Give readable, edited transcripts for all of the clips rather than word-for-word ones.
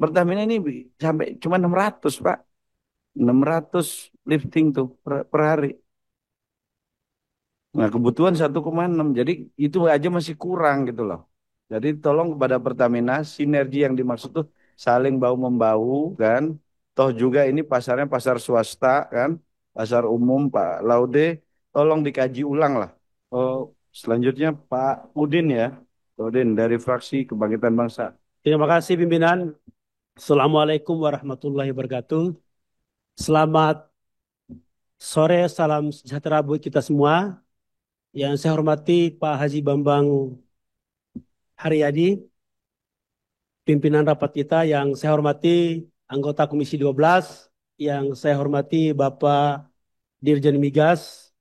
Pertamina ini sampai cuma 600 Pak. 600 lifting tuh per hari. Nah, kebutuhan 1,6. Jadi itu aja masih kurang gitu loh. Jadi tolong kepada Pertamina, sinergi yang dimaksud tuh saling bahu membahu kan. Toh juga ini pasarnya pasar swasta kan, pasar umum Pak Laude, tolong dikaji ulang lah. Oh, selanjutnya Pak Udin ya. Udin dari fraksi Kebangkitan Bangsa. Terima kasih pimpinan. Assalamualaikum warahmatullahi wabarakatuh. Selamat sore, salam sejahtera buat kita semua. Yang saya hormati Pak Haji Bambang Haryadi, pimpinan rapat kita. Yang saya hormati anggota Komisi 12. Yang saya hormati Bapak Dirjen Migas,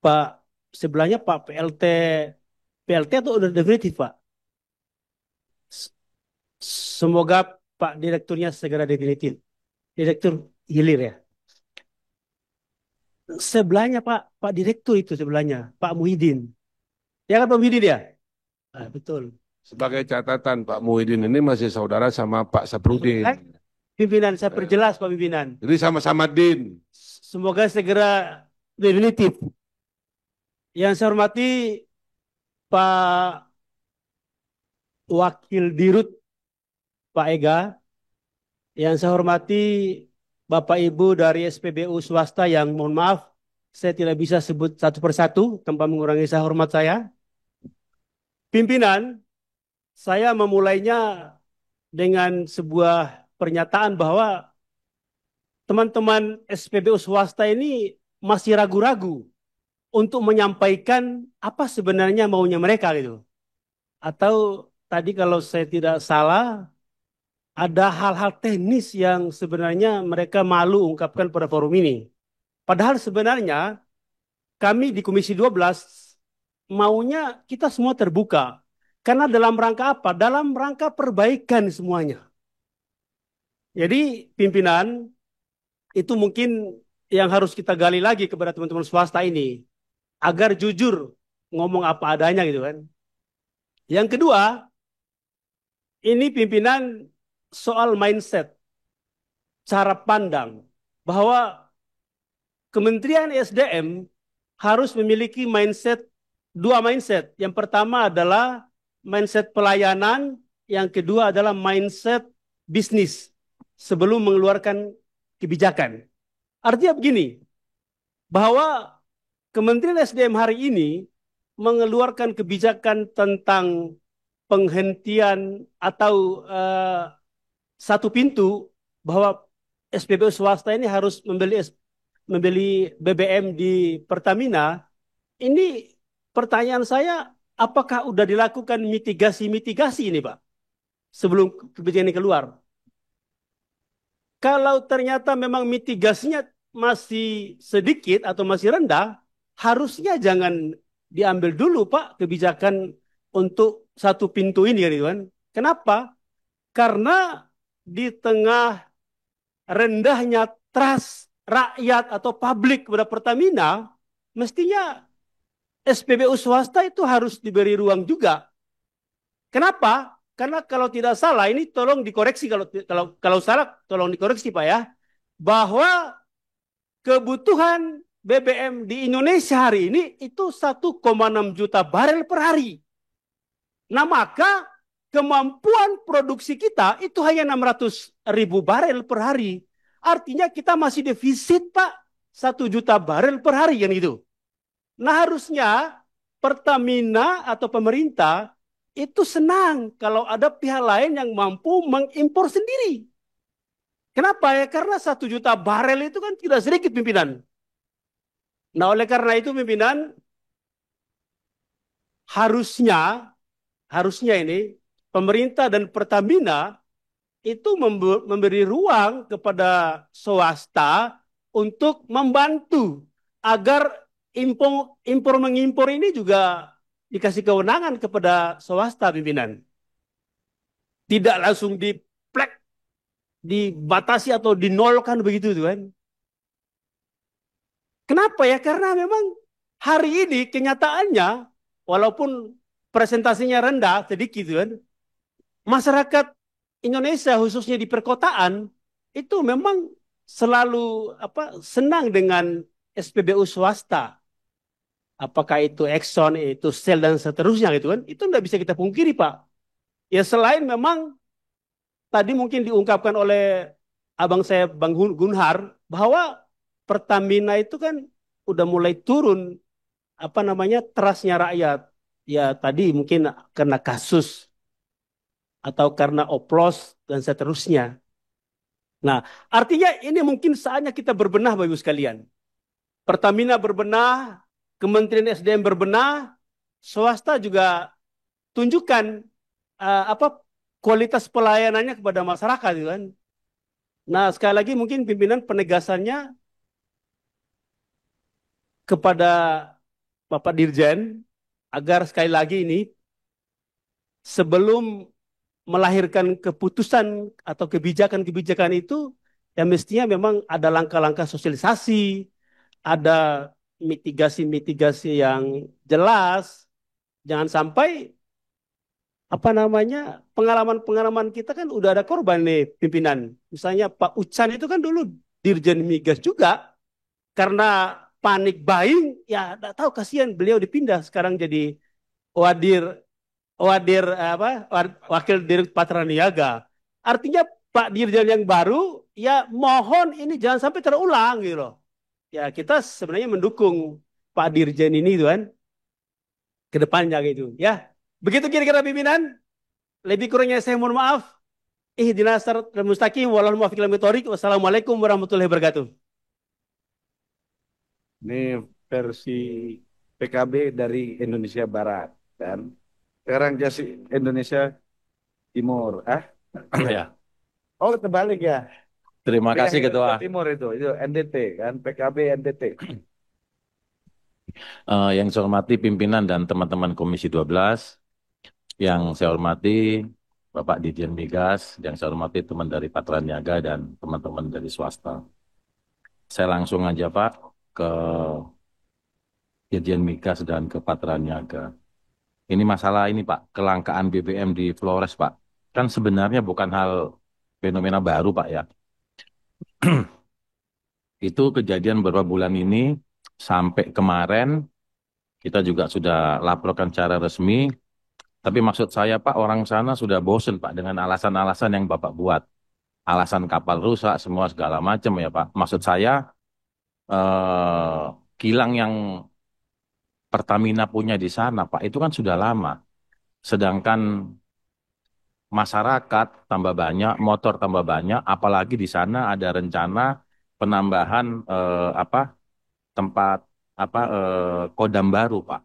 Pak sebelahnya Pak PLT. PLT atau udah definitif Pak? S- Semoga Pak Direkturnya segera definitif. Direktur hilir ya. Sebelahnya Pak Direktur itu sebelahnya, Pak Muhyiddin. Ya kan Pak Muhyiddin ya? Ah, betul. Sebagai catatan, Pak Muhyiddin ini masih saudara sama Pak Saprudin. Pimpinan, saya Eh, perjelas Pak Pimpinan. Jadi sama-sama Din. Semoga segera definitif. Yang saya hormati Pak Wakil Dirut, Pak Ega. Yang saya hormati Bapak Ibu dari SPBU swasta yang mohon maaf, saya tidak bisa sebut satu persatu tanpa mengurangi saya hormat saya. Pimpinan, saya memulainya dengan sebuah pernyataan bahwa teman-teman SPBU swasta ini masih ragu-ragu untuk menyampaikan apa sebenarnya maunya mereka gitu. Atau tadi kalau saya tidak salah, ada hal-hal teknis yang sebenarnya mereka malu ungkapkan pada forum ini. Padahal sebenarnya kami di Komisi 12 maunya kita semua terbuka. Karena dalam rangka apa? Dalam rangka perbaikan semuanya. Jadi pimpinan, itu mungkin yang harus kita gali lagi kepada teman-teman swasta ini agar jujur ngomong apa adanya gitu kan. Yang kedua, ini pimpinan soal mindset, cara pandang bahwa Kementerian SDM harus memiliki mindset, dua mindset. Yang pertama adalah mindset pelayanan, yang kedua adalah mindset bisnis sebelum mengeluarkan kebijakan. Artinya begini, bahwa Kementerian SDM hari ini mengeluarkan kebijakan tentang penghentian atau satu pintu bahwa SPBU swasta ini harus membeli BBM di Pertamina. Ini pertanyaan saya, apakah sudah dilakukan mitigasi-mitigasi ini, Pak, sebelum kebijakan ini keluar? Kalau ternyata memang mitigasinya masih sedikit atau masih rendah, harusnya jangan diambil dulu Pak kebijakan untuk satu pintu ini gitu kan. Kenapa? Karena di tengah rendahnya trust rakyat atau publik kepada Pertamina, mestinya SPBU swasta itu harus diberi ruang juga. Kenapa? Karena kalau tidak salah, ini tolong dikoreksi kalau salah tolong dikoreksi Pak ya, bahwa kebutuhan BBM di Indonesia hari ini itu 1,6 juta barel per hari. Nah maka kemampuan produksi kita itu hanya 600 ribu barel per hari. Artinya kita masih defisit Pak, 1 juta barel per hari yang itu. Nah harusnya Pertamina atau pemerintah itu senang kalau ada pihak lain yang mampu mengimpor sendiri. Kenapa ya? Karena 1 juta barel itu kan tidak sedikit pimpinan. Nah oleh karena itu pimpinan, harusnya harusnya ini pemerintah dan Pertamina itu memberi ruang kepada swasta untuk membantu agar impor mengimpor ini juga dikasih kewenangan kepada swasta pimpinan. Tidak langsung diplek, dibatasi atau dinolkan begitu tuh kan. Kenapa ya? Karena memang hari ini kenyataannya walaupun presentasinya rendah sedikit kan, masyarakat Indonesia khususnya di perkotaan itu memang selalu senang dengan SPBU swasta. Apakah itu Exxon, itu Shell dan seterusnya gitu kan? Itu nggak bisa kita pungkiri, Pak. Ya selain memang tadi mungkin diungkapkan oleh abang saya Bang Gunhar bahwa Pertamina itu kan udah mulai turun trustnya rakyat. Ya tadi mungkin karena kasus atau karena oplos dan seterusnya. Nah, artinya ini mungkin saatnya kita berbenah Bapak Ibu sekalian. Pertamina berbenah, Kementerian SDM berbenah, swasta juga tunjukkan apa kualitas pelayanannya kepada masyarakat gitu kan. Nah, sekali lagi mungkin pimpinan penegasannya kepada Bapak Dirjen agar sekali lagi ini sebelum melahirkan keputusan atau kebijakan-kebijakan itu ya mestinya memang ada langkah-langkah sosialisasi, ada mitigasi-mitigasi yang jelas. Jangan sampai pengalaman-pengalaman kita kan udah ada korban nih pimpinan. Misalnya Pak Ucan itu kan dulu Dirjen Migas juga karena panik buying ya enggak tahu kasihan beliau dipindah sekarang jadi wadir wadir wakil Dirut Patraniaga. Artinya Pak Dirjen yang baru ya mohon ini jangan sampai terulang gitu loh. Ya kita sebenarnya mendukung Pak Dirjen ini tuh kan ke depannya gitu ya. Begitu kira-kira pimpinan. Lebih kurangnya saya mohon maaf. Ihdinas siratal mustaqim wal muwaffiq ila thoriq. Wassalamualaikum warahmatullahi wabarakatuh. Ini versi PKB dari Indonesia Barat dan sekarang jadi Indonesia Timur. Ya, Oh, terbalik ya. terima kasih Yang Ketua. Timur itu NDT kan, PKB NDT. Yang saya hormati pimpinan dan teman-teman Komisi 12, yang saya hormati Bapak Dirjen Migas, yang saya hormati teman dari Patra Niaga dan teman-teman dari swasta. Saya langsung aja Pak ke Dirjen Migas dan ke Patra Niaga. Ini masalah ini Pak, kelangkaan BBM di Flores Pak. Kan sebenarnya bukan hal fenomena baru Pak ya. Itu kejadian beberapa bulan ini sampai kemarin kita juga sudah laporkan secara resmi. Tapi maksud saya Pak, orang sana sudah bosen Pak dengan alasan-alasan yang Bapak buat. Alasan kapal rusak, semua segala macam ya Pak. Maksud saya, eh, kilang yang Pertamina punya di sana Pak, itu kan sudah lama. Sedangkan masyarakat tambah banyak, motor tambah banyak, apalagi di sana ada rencana penambahan tempat kodam baru Pak.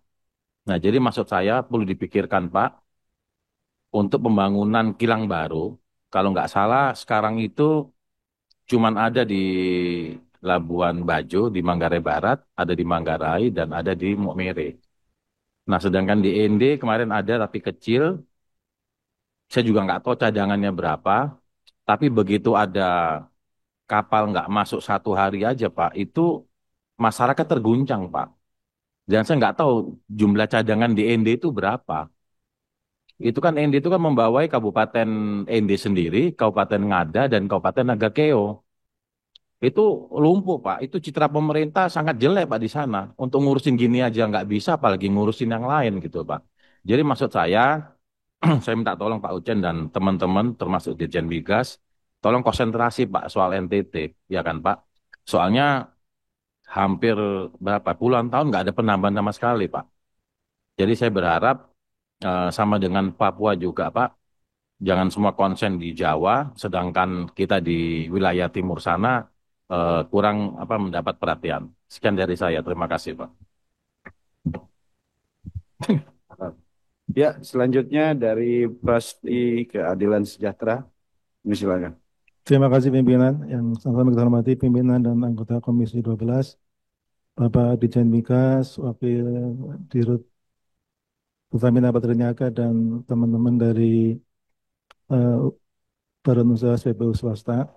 Nah, jadi maksud saya perlu dipikirkan Pak untuk pembangunan kilang baru. Kalau nggak salah sekarang itu cuman ada di Labuan Bajo, di Manggarai Barat, ada di Manggarai, dan ada di Maumere. Nah, sedangkan di ND kemarin ada tapi kecil, saya juga nggak tahu cadangannya berapa, tapi begitu ada kapal nggak masuk 1 hari aja Pak, itu masyarakat terguncang Pak. Dan saya nggak tahu jumlah cadangan di ND itu berapa. Itu kan ND itu kan membawai Kabupaten ND sendiri, Kabupaten Ngada, dan Kabupaten Nagakeo. Itu lumpuh, Pak. Itu citra pemerintah sangat jelek, Pak, di sana. Untuk ngurusin gini aja nggak bisa, apalagi ngurusin yang lain gitu, Pak. Jadi maksud saya, saya minta tolong Pak Ucen dan teman-teman, termasuk Dirjen Migas, tolong konsentrasi, Pak, soal NTT, ya kan, Pak? Soalnya hampir berapa puluhan tahun nggak ada penambahan sama sekali, Pak. Jadi saya berharap sama dengan Papua juga, Pak. Jangan semua konsen di Jawa, sedangkan kita di wilayah timur sana kurang mendapat perhatian. Sekian dari saya. Terima kasih, Pak. Ya, selanjutnya dari Prasti Keadilan Sejahtera. Ini silakan. Terima kasih pimpinan yang sama-sama kita hormati pimpinan dan anggota Komisi 12, Bapak Dirjen Migas, Wakil Dirut Pertamina Patraniaga dan teman-teman dari eh, Badan Usaha SPBU Swasta.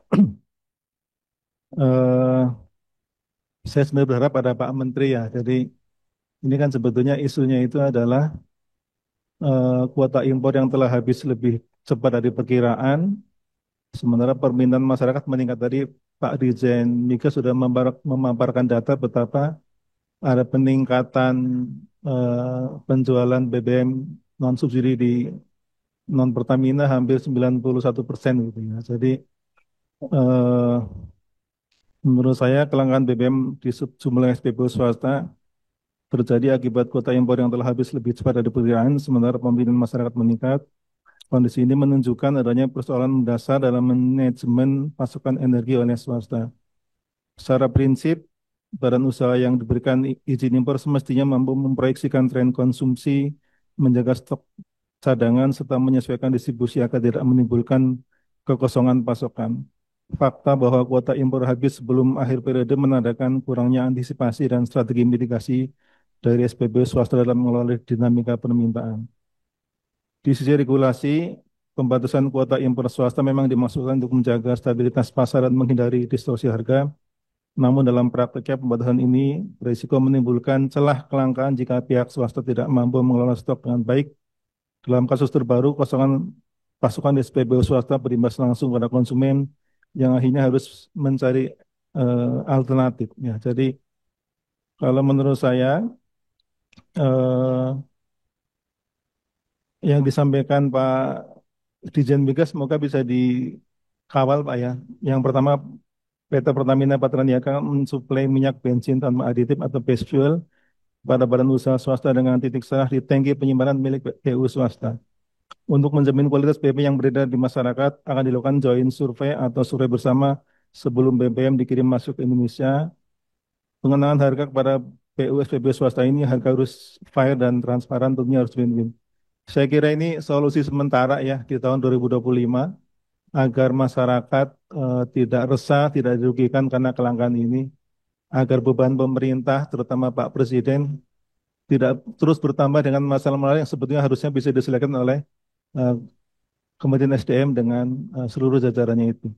Eh, saya sebenarnya berharap pada Pak Menteri ya. Jadi ini kan sebetulnya isunya itu adalah kuota impor yang telah habis lebih cepat dari perkiraan, sementara permintaan masyarakat meningkat. Tadi Pak Dirjen Mika sudah memaparkan data betapa ada peningkatan penjualan BBM non subsidi di non Pertamina hampir 91% gitu ya. Jadi eh, menurut saya kelangkaan BBM di sejumlah SPBU swasta terjadi akibat kuota impor yang telah habis lebih cepat dari perkiraan, sementara pembelian masyarakat meningkat. Kondisi ini menunjukkan adanya persoalan mendasar dalam manajemen pasokan energi oleh swasta. Secara prinsip, badan usaha yang diberikan izin impor semestinya mampu memproyeksikan tren konsumsi, menjaga stok cadangan, serta menyesuaikan distribusi agar tidak menimbulkan kekosongan pasokan. Fakta bahwa kuota impor habis sebelum akhir periode menandakan kurangnya antisipasi dan strategi mitigasi dari SPB swasta dalam mengelola dinamika permintaan. Di sisi regulasi, pembatasan kuota impor swasta memang dimaksudkan untuk menjaga stabilitas pasar dan menghindari distorsi harga. Namun dalam prakteknya pembatasan ini berisiko menimbulkan celah kelangkaan jika pihak swasta tidak mampu mengelola stok dengan baik. Dalam kasus terbaru, kosongan pasokan SPBU swasta berimbas langsung pada konsumen yang akhirnya harus mencari alternatif. Ya, jadi kalau menurut saya eh, yang disampaikan Pak Dirjen Migas semoga bisa dikawal Pak ya. Yang pertama, PT Pertamina Patraniaga mensuplai minyak bensin tanpa aditif atau base fuel pada badan usaha swasta dengan titik serah di tangki penyimpanan milik PU swasta. Untuk menjamin kualitas BBM yang beredar di masyarakat, akan dilakukan joint survei atau survei bersama sebelum BBM dikirim masuk ke Indonesia. Pengenaan harga kepada PU SPB swasta ini harga harus fair dan transparan, tentunya harus win-win. Saya kira ini solusi sementara ya di tahun 2025 agar masyarakat tidak resah, tidak dirugikan karena kelangkaan ini, agar beban pemerintah, terutama Pak Presiden, tidak terus bertambah dengan masalah-masalah yang sebetulnya harusnya bisa diselesaikan oleh eh, Kementerian SDM dengan seluruh jajarannya itu.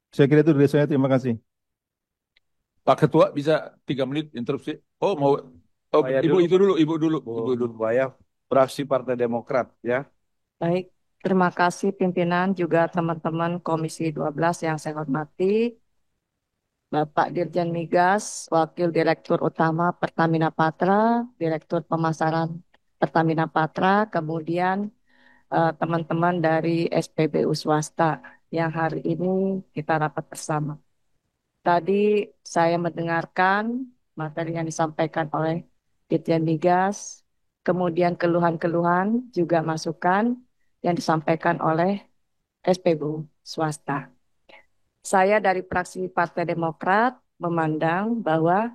Saya kira itu dari saya. Terima kasih. Pak Ketua bisa 3 menit interupsi. Oh mau, oh, Saya ibu dulu, itu dulu, ibu dulu, ibu dulu. Buaya, fraksi Partai Demokrat ya. Baik, terima kasih pimpinan juga teman-teman Komisi 12 yang saya hormati, Bapak Dirjen Migas, Wakil Direktur Utama Pertamina Patra, Direktur Pemasaran Pertamina Patra, kemudian teman-teman dari SPBU swasta yang hari ini kita rapat bersama. Tadi saya mendengarkan materi yang disampaikan oleh Dirjen Migas, kemudian keluhan-keluhan juga masukan yang disampaikan oleh SPBU swasta. Saya dari fraksi Partai Demokrat memandang bahwa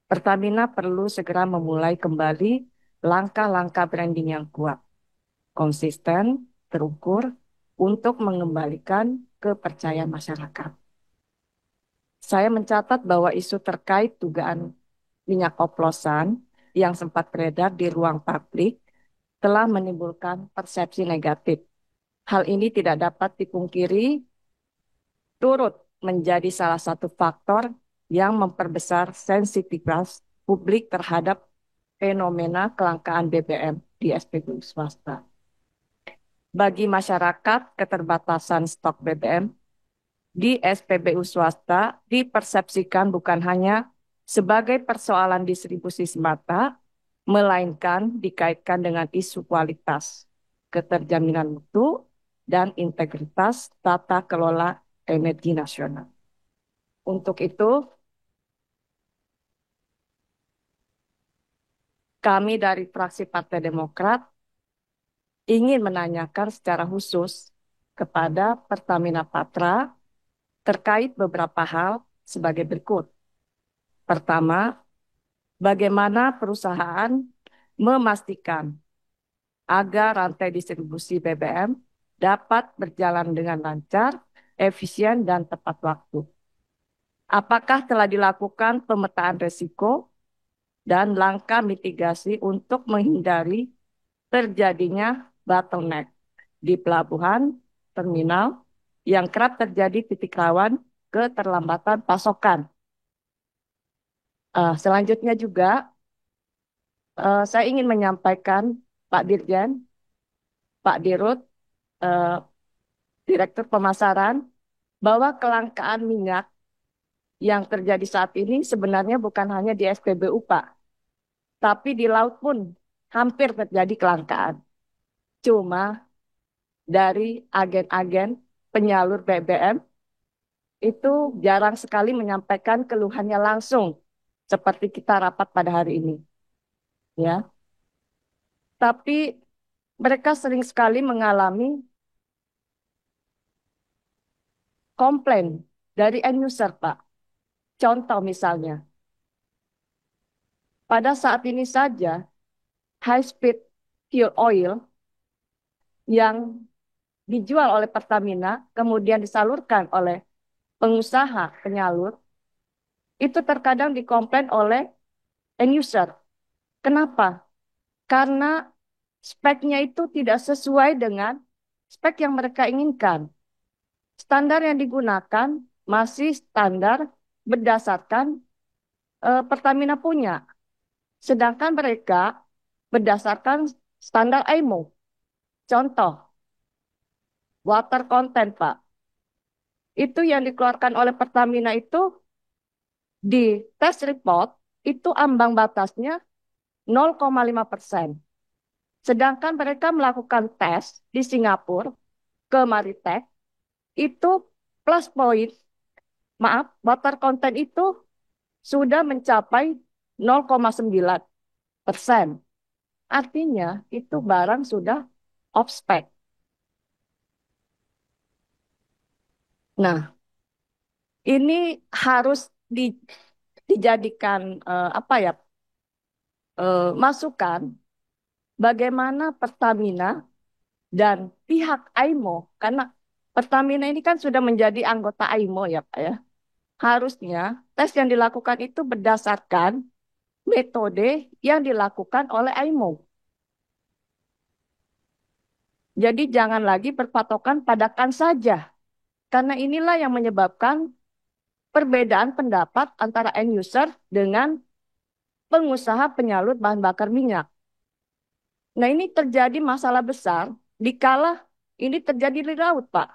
Pertamina perlu segera memulai kembali langkah-langkah branding yang kuat, konsisten, terukur untuk mengembalikan kepercayaan masyarakat. Saya mencatat bahwa isu terkait dugaan minyak oplosan yang sempat beredar di ruang publik telah menimbulkan persepsi negatif. Hal ini tidak dapat dipungkiri turut menjadi salah satu faktor yang memperbesar sensitivitas publik terhadap fenomena kelangkaan BBM di SPBU swasta. Bagi masyarakat, keterbatasan stok BBM di SPBU swasta dipersepsikan bukan hanya sebagai persoalan distribusi semata, melainkan dikaitkan dengan isu kualitas, keterjaminan mutu, dan integritas tata kelola energi nasional. Untuk itu, kami dari fraksi Partai Demokrat ingin menanyakan secara khusus kepada Pertamina Patra terkait beberapa hal sebagai berikut. Pertama, bagaimana perusahaan memastikan agar rantai distribusi BBM dapat berjalan dengan lancar, efisien, dan tepat waktu. Apakah telah dilakukan pemetaan risiko dan langkah mitigasi untuk menghindari terjadinya bottleneck di pelabuhan, terminal, yang kerap terjadi titik rawan keterlambatan pasokan. Selanjutnya juga, saya ingin menyampaikan Pak Dirjen, Pak Dirut, Direktur Pemasaran, bahwa kelangkaan minyak yang terjadi saat ini sebenarnya bukan hanya di SPBU, Pak, tapi di laut pun hampir terjadi kelangkaan. Cuma dari agen-agen penyalur BBM itu jarang sekali menyampaikan keluhannya langsung seperti kita rapat pada hari ini, ya. Tapi mereka sering sekali mengalami komplain dari end user, Pak. Contoh misalnya, pada saat ini saja high speed fuel oil yang dijual oleh Pertamina kemudian disalurkan oleh pengusaha penyalur itu terkadang dikomplain oleh end user. Kenapa? Karena speknya itu tidak sesuai dengan spek yang mereka inginkan. Standar yang digunakan masih standar berdasarkan Pertamina punya. Sedangkan mereka berdasarkan standar IMO. Contoh, water content, Pak. Itu yang dikeluarkan oleh Pertamina itu di test report itu ambang batasnya 0,5%. Sedangkan mereka melakukan tes di Singapura ke Maritek itu plus point, maaf, water content itu sudah mencapai 0,9%. Artinya itu barang sudah off spec. Nah, ini harus dijadikan apa ya masukan bagaimana Pertamina dan pihak AIMO, karena Pertamina ini kan sudah menjadi anggota AIMO ya Pak ya. Harusnya tes yang dilakukan itu berdasarkan metode yang dilakukan oleh AIMO. Jadi jangan lagi berpatokan padakan saja. Karena inilah yang menyebabkan perbedaan pendapat antara end user dengan pengusaha penyalur bahan bakar minyak. Nah, ini terjadi masalah besar dikala ini terjadi di laut, Pak.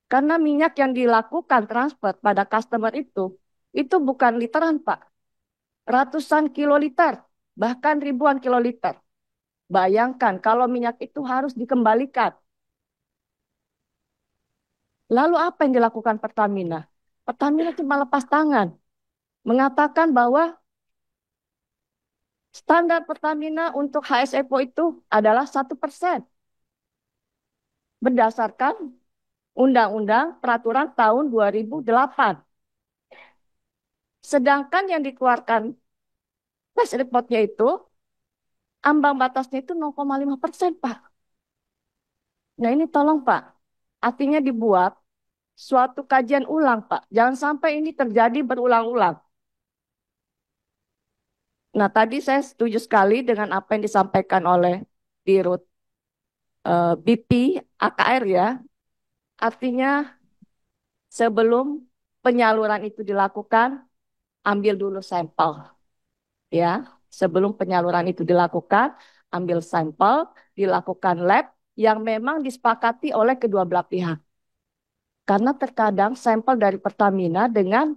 Karena minyak yang dilakukan transfer pada customer itu bukan literan, Pak. Ratusan kiloliter, bahkan ribuan kiloliter. Bayangkan kalau minyak itu harus dikembalikan. Lalu apa yang dilakukan Pertamina? Pertamina cuma lepas tangan. Mengatakan bahwa standar Pertamina untuk HSFO itu adalah 1%. Berdasarkan Undang-Undang Peraturan tahun 2008. Sedangkan yang dikeluarkan tes reportnya itu, ambang batasnya itu 0,5%, Pak. Nah ini tolong, Pak. Artinya dibuat suatu kajian ulang, Pak. Jangan sampai ini terjadi berulang-ulang. Nah tadi saya setuju sekali dengan apa yang disampaikan oleh Dirut BP AKR ya. Artinya sebelum penyaluran itu dilakukan, ambil dulu sampel. Ya, sebelum penyaluran itu dilakukan, ambil sampel, dilakukan lab yang memang disepakati oleh kedua belah pihak. Karena terkadang sampel dari Pertamina dengan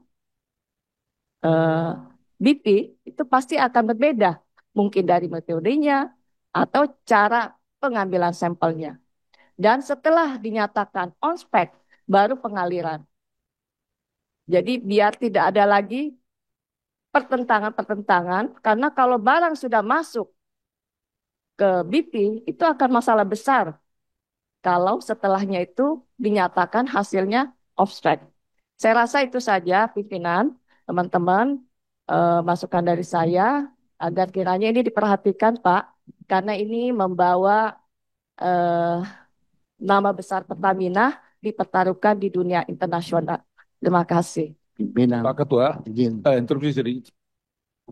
BP itu pasti akan berbeda. Mungkin dari metodenya atau cara pengambilan sampelnya. Dan setelah dinyatakan on spec, baru pengaliran. Jadi biar tidak ada lagi pertentangan-pertentangan, karena kalau barang sudah masuk ke BP, itu akan masalah besar. Kalau setelahnya itu dinyatakan hasilnya off spec. Saya rasa itu saja pimpinan, teman-teman, masukan dari saya, agar kiranya ini diperhatikan Pak, karena ini membawa eh, nama besar Pertamina dipertaruhkan di dunia internasional. Terima kasih. Pimpinan. Pak Ketua, Izin. interupsi sedikit.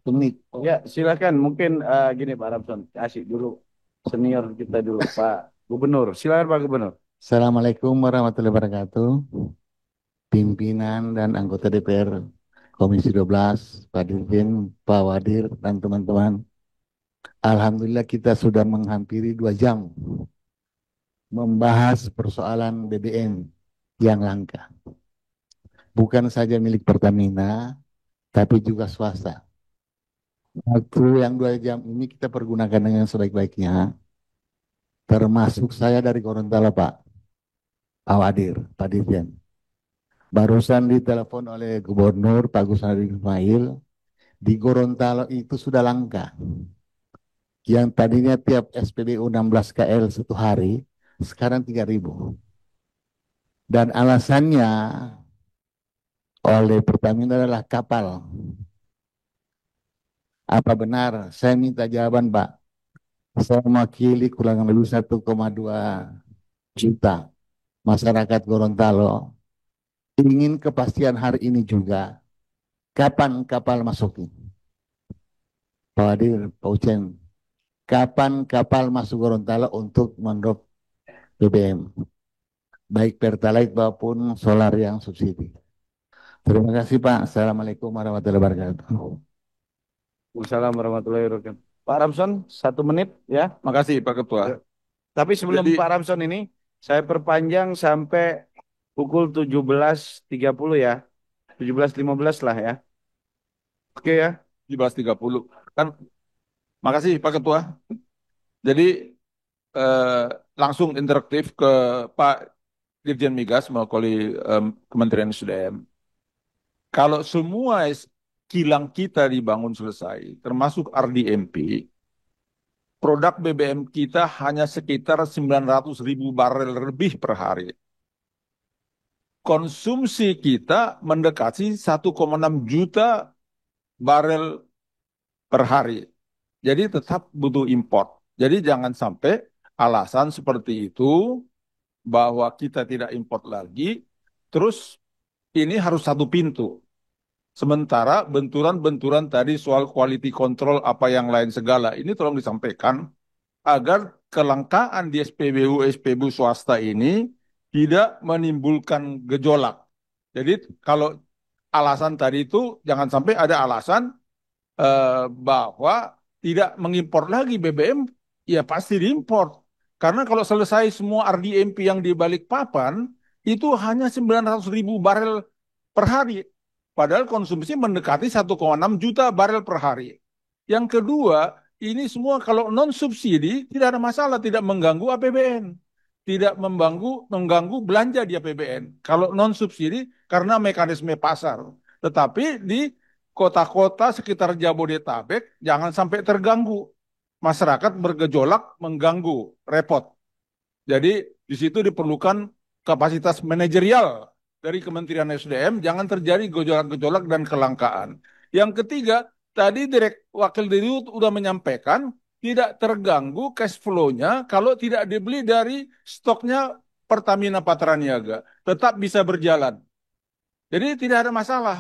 Unik. Ya, silakan. Mungkin gini Pak Ramson, kasih dulu senior kita dulu Pak Gubernur. Silakan Pak Gubernur. Assalamualaikum warahmatullahi wabarakatuh. Pimpinan dan anggota DPR Komisi 12, Pak Dirjen, Pak Wadir, dan teman-teman. Alhamdulillah kita sudah menghampiri 2 jam membahas persoalan BBM yang langka. Bukan saja milik Pertamina, tapi juga swasta. Waktu yang 2 jam ini kita pergunakan dengan sebaik-baiknya, termasuk saya dari Gorontalo, Pak Awadir, Pak Dirjen. Barusan ditelepon oleh Gubernur Pak Gus Hadi Ismail, di Gorontalo itu sudah langka. Yang tadinya tiap SPBU 16 KL satu hari, sekarang 3.000. Dan alasannya oleh Pertamina adalah kapal. Apa benar? Saya minta jawaban, Pak. Saya mewakili kurang lebih 1,2 juta masyarakat Gorontalo. Ingin kepastian hari ini juga. Kapan kapal masuk? Pak Wadir, Pak Ucen. Kapan kapal masuk Gorontalo untuk mendrop BBM? Baik Pertalite maupun solar yang subsidi. Terima kasih Pak. Assalamualaikum warahmatullahi wabarakatuh. Waalaikumsalam warahmatullahi wabarakatuh. Pak Ramson, 1 menit ya. Makasih Pak Ketua. Tapi sebelum Jadi Pak Ramson ini, saya perpanjang sampai pukul 17.30 ya. 17.15 lah ya. Oke ya. 17.30 kan. Makasih Pak Ketua. Jadi langsung interaktif ke Pak Dirjen Migas mewakili Kementerian SDM. Kalau semua kilang kita dibangun selesai, termasuk RDMP, produk BBM kita hanya sekitar 900.000 barel lebih per hari. Konsumsi kita mendekati 1,6 juta barel per hari. Jadi tetap butuh import. Jadi jangan sampai alasan seperti itu bahwa kita tidak import lagi, terus ini harus satu pintu. Sementara benturan-benturan tadi soal quality control apa yang lain segala, ini tolong disampaikan agar kelangkaan di SPBU swasta ini tidak menimbulkan gejolak. Jadi kalau alasan tadi itu jangan sampai ada alasan bahwa tidak mengimpor lagi BBM, ya pasti diimpor. Karena kalau selesai semua RDMP yang di Balikpapan, itu hanya 900.000 barel per hari. Padahal konsumsi mendekati 1,6 juta barel per hari. Yang kedua, ini semua kalau non subsidi tidak ada masalah, tidak mengganggu APBN, tidak mengganggu belanja di APBN. Kalau non subsidi karena mekanisme pasar. Tetapi di kota-kota sekitar Jabodetabek jangan sampai terganggu. Masyarakat bergejolak mengganggu, repot. Jadi di situ diperlukan kapasitas manajerial dari Kementerian SDM, jangan terjadi gejolak-gejolak dan kelangkaan. Yang ketiga, tadi Wakil Dirut sudah menyampaikan tidak terganggu cash flow-nya kalau tidak dibeli dari stoknya Pertamina Patraniaga. Tetap bisa berjalan. Jadi tidak ada masalah.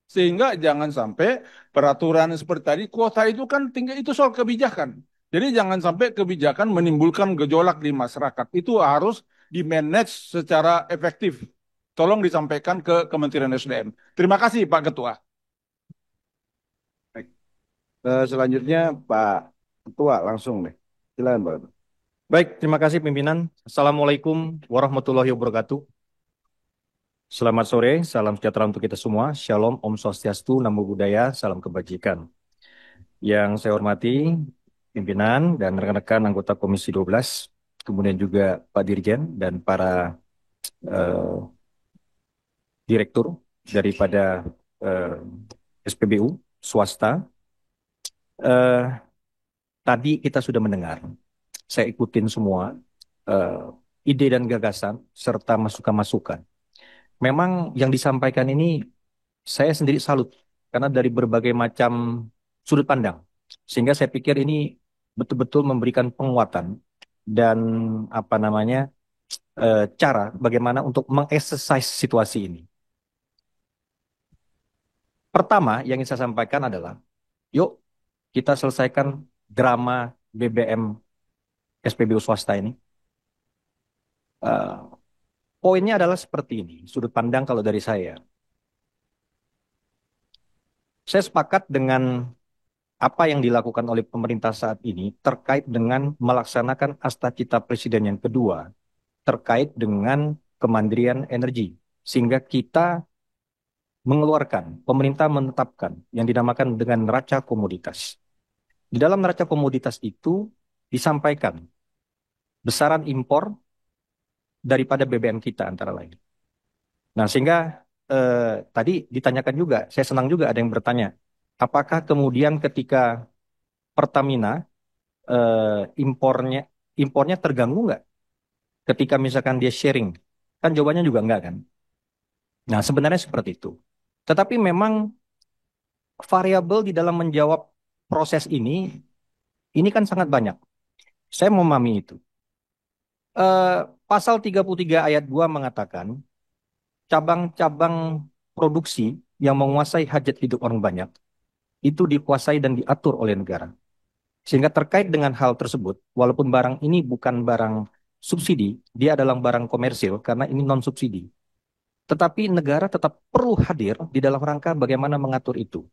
Sehingga jangan sampai peraturan seperti tadi, kuota itu kan tinggal itu soal kebijakan. Jadi jangan sampai kebijakan menimbulkan gejolak di masyarakat. Itu harus di-manage secara efektif. Tolong disampaikan ke Kementerian SDM. Terima kasih Pak Ketua. Baik. Selanjutnya Pak Ketua langsung deh. Silakan Pak Ketua. Baik, terima kasih pimpinan. Assalamualaikum warahmatullahi wabarakatuh. Selamat sore, salam sejahtera untuk kita semua. Shalom, Om Swastiastu, Namo Buddhaya, salam kebajikan. Yang saya hormati pimpinan dan rekan-rekan anggota Komisi 12, kemudian juga Pak Dirjen dan para direktur daripada SPBU swasta. Tadi kita sudah mendengar, saya ikutin semua ide dan gagasan serta masukan-masukan. Memang yang disampaikan ini saya sendiri salut karena dari berbagai macam sudut pandang. Sehingga saya pikir ini betul-betul memberikan penguatan dan cara bagaimana untuk mengeksersis situasi ini. Pertama yang ingin saya sampaikan adalah, yuk kita selesaikan drama BBM SPBU swasta ini. Poinnya adalah seperti ini, sudut pandang kalau dari saya. Saya sepakat dengan apa yang dilakukan oleh pemerintah saat ini terkait dengan melaksanakan Asta Cita Presiden yang kedua terkait dengan kemandirian energi. Sehingga kita mengeluarkan, pemerintah menetapkan yang dinamakan dengan neraca komoditas. Di dalam neraca komoditas itu disampaikan besaran impor daripada BBM kita antara lain. Nah, sehingga tadi ditanyakan juga, saya senang juga ada yang bertanya, apakah kemudian ketika Pertamina impornya terganggu nggak ketika misalkan dia sharing? Kan jawabannya juga enggak kan? Nah, sebenarnya seperti itu. Tetapi memang variabel di dalam menjawab proses ini kan sangat banyak. Saya memahami itu. Eh, Pasal 33 ayat 2 mengatakan cabang-cabang produksi yang menguasai hajat hidup orang banyak itu dikuasai dan diatur oleh negara. Sehingga terkait dengan hal tersebut, walaupun barang ini bukan barang subsidi, dia adalah barang komersil karena ini non-subsidi. Tetapi negara tetap perlu hadir di dalam rangka bagaimana mengatur itu.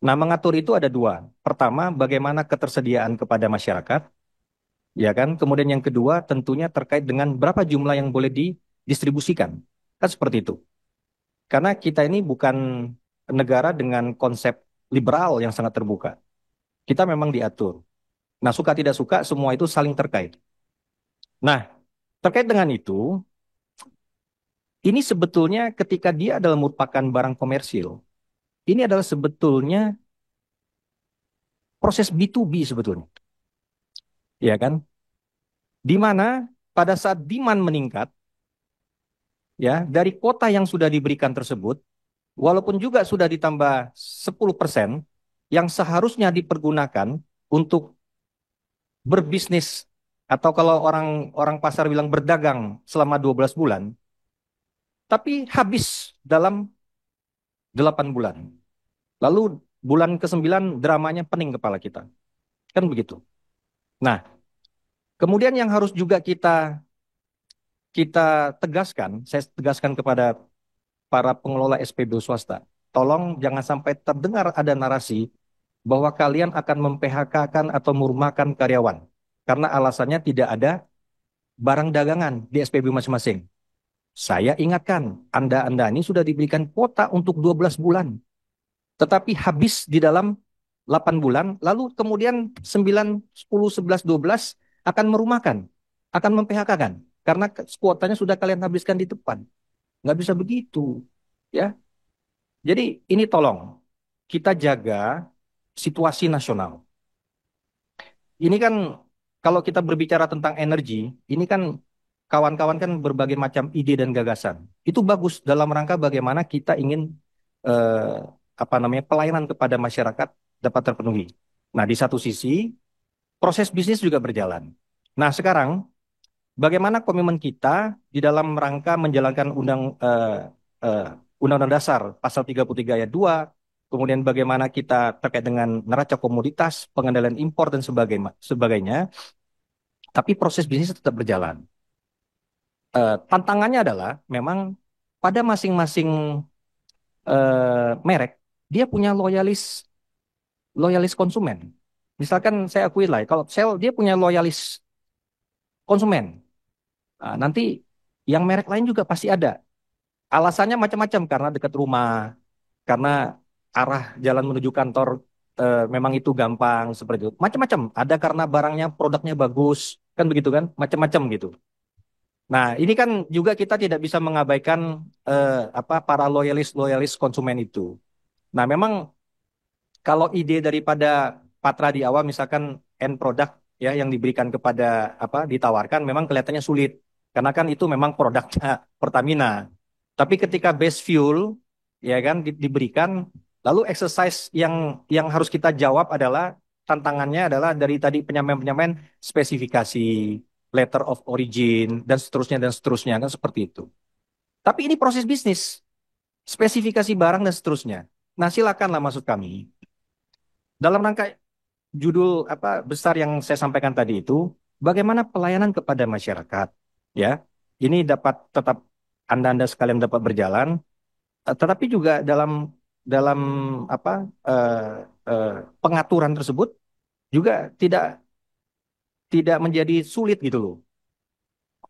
Nah, mengatur itu ada dua. Pertama, bagaimana ketersediaan kepada masyarakat, ya kan? Kemudian yang kedua, tentunya terkait dengan berapa jumlah yang boleh didistribusikan. Kan seperti itu. Karena kita ini bukan negara dengan konsep liberal yang sangat terbuka. Kita memang diatur. Nah, suka tidak suka, semua itu saling terkait. Nah, terkait dengan itu, ini sebetulnya ketika dia adalah merupakan barang komersil, ini adalah sebetulnya proses B2B sebetulnya. Ya kan? Di mana pada saat demand meningkat, ya, dari kuota yang sudah diberikan tersebut, walaupun juga sudah ditambah 10% yang seharusnya dipergunakan untuk berbisnis atau kalau orang orang pasar bilang berdagang selama 12 bulan, tapi habis dalam 8 bulan. Lalu bulan ke-9 dramanya pening kepala kita. Kan begitu. Nah, kemudian yang harus juga kita tegaskan, saya tegaskan kepada para pengelola SPBU swasta, tolong jangan sampai terdengar ada narasi bahwa kalian akan mem-PHK-kan atau merumahkan karyawan karena alasannya tidak ada barang dagangan di SPBU masing-masing. Saya ingatkan, Anda ini sudah diberikan kuota untuk 12 bulan, tetapi habis di dalam 8 bulan, lalu kemudian 9, 10, 11, 12 akan merumahkan, akan mem-PHK-kan karena kuotanya sudah kalian habiskan di depan. Nggak bisa begitu, ya. Jadi ini tolong kita jaga situasi nasional. Ini kan kalau kita berbicara tentang energi, ini kan kawan-kawan kan berbagai macam ide dan gagasan. Itu bagus dalam rangka bagaimana kita ingin eh, pelayanan kepada masyarakat dapat terpenuhi. Nah, di satu sisi proses bisnis juga berjalan. Nah, sekarang bagaimana komitmen kita di dalam rangka menjalankan eh, Undang-Undang Dasar Pasal 33 ayat 2, kemudian bagaimana kita terkait dengan neraca komoditas, pengendalian impor dan sebagainya, tapi proses bisnis tetap berjalan. Tantangannya adalah memang pada masing-masing merek dia punya loyalis konsumen. Misalkan saya akui lah, kalau Shell dia punya loyalis konsumen. Nah, nanti yang merek lain juga pasti ada. Alasannya macam-macam karena dekat rumah, karena arah jalan menuju kantor memang itu gampang seperti itu. Macam-macam. Ada karena barangnya produknya bagus, kan begitu kan? Macam-macam gitu. Nah, ini kan juga kita tidak bisa mengabaikan para loyalis konsumen itu. Nah, memang kalau ide daripada Patra di awal misalkan end product ya yang diberikan kepada ditawarkan memang kelihatannya sulit karena kan itu memang produknya Pertamina. Tapi ketika base fuel ya kan diberikan lalu exercise yang harus kita jawab adalah tantangannya adalah dari tadi penyampaian spesifikasi, letter of origin dan seterusnya kan seperti itu. Tapi ini proses bisnis, spesifikasi barang dan seterusnya. Nah, silakanlah maksud kami dalam rangka judul besar yang saya sampaikan tadi itu, bagaimana pelayanan kepada masyarakat, ya, ini dapat tetap anda sekalian dapat berjalan, tetapi juga dalam apa eh, eh, pengaturan tersebut juga tidak menjadi sulit gitu loh.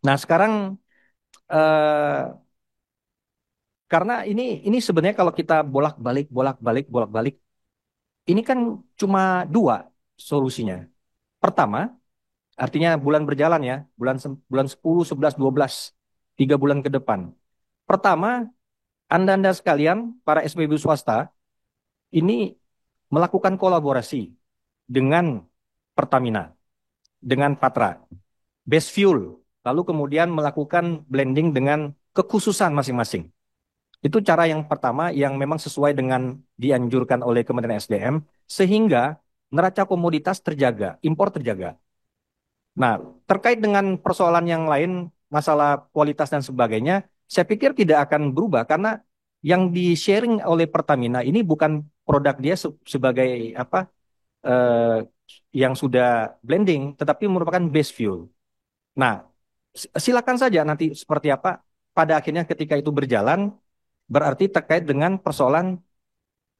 Nah, sekarang eh, karena ini sebenarnya kalau kita bolak-balik, ini kan cuma dua solusinya. Pertama, artinya bulan berjalan ya, bulan 10, 11, 12, 3 bulan ke depan. Pertama, Anda-Anda sekalian, para SPBU swasta, ini melakukan kolaborasi dengan Pertamina, dengan Patra, base fuel, lalu kemudian melakukan blending dengan kekhususan masing-masing. Itu cara yang pertama yang memang sesuai dengan dianjurkan oleh Kementerian SDM, sehingga neraca komoditas terjaga, impor terjaga. Nah, terkait dengan persoalan yang lain, masalah kualitas dan sebagainya, saya pikir tidak akan berubah karena yang di-sharing oleh Pertamina ini bukan produk dia sebagai apa eh, yang sudah blending, tetapi merupakan base fuel. Nah, silakan saja nanti seperti apa pada akhirnya ketika itu berjalan, berarti terkait dengan persoalan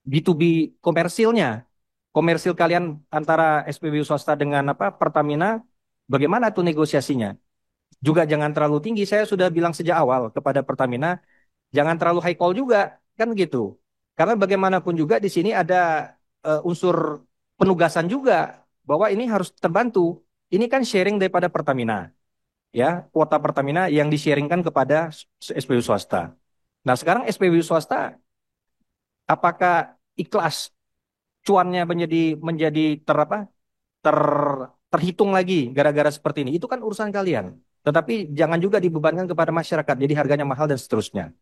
B2B komersilnya. Komersil kalian antara SPBU swasta dengan apa Pertamina, bagaimana tuh negosiasinya? Juga jangan terlalu tinggi. Saya sudah bilang sejak awal kepada Pertamina, jangan terlalu high call juga, kan gitu. Karena bagaimanapun juga di sini ada unsur penugasan juga bahwa ini harus terbantu. Ini kan sharing daripada Pertamina, ya, kuota Pertamina yang di-sharingkan kepada SPBU swasta. Nah, sekarang SPBU swasta apakah ikhlas cuannya menjadi ter terhitung lagi gara-gara seperti ini? Itu kan urusan kalian. Tetapi jangan juga dibebankan kepada masyarakat, jadi harganya mahal dan seterusnya.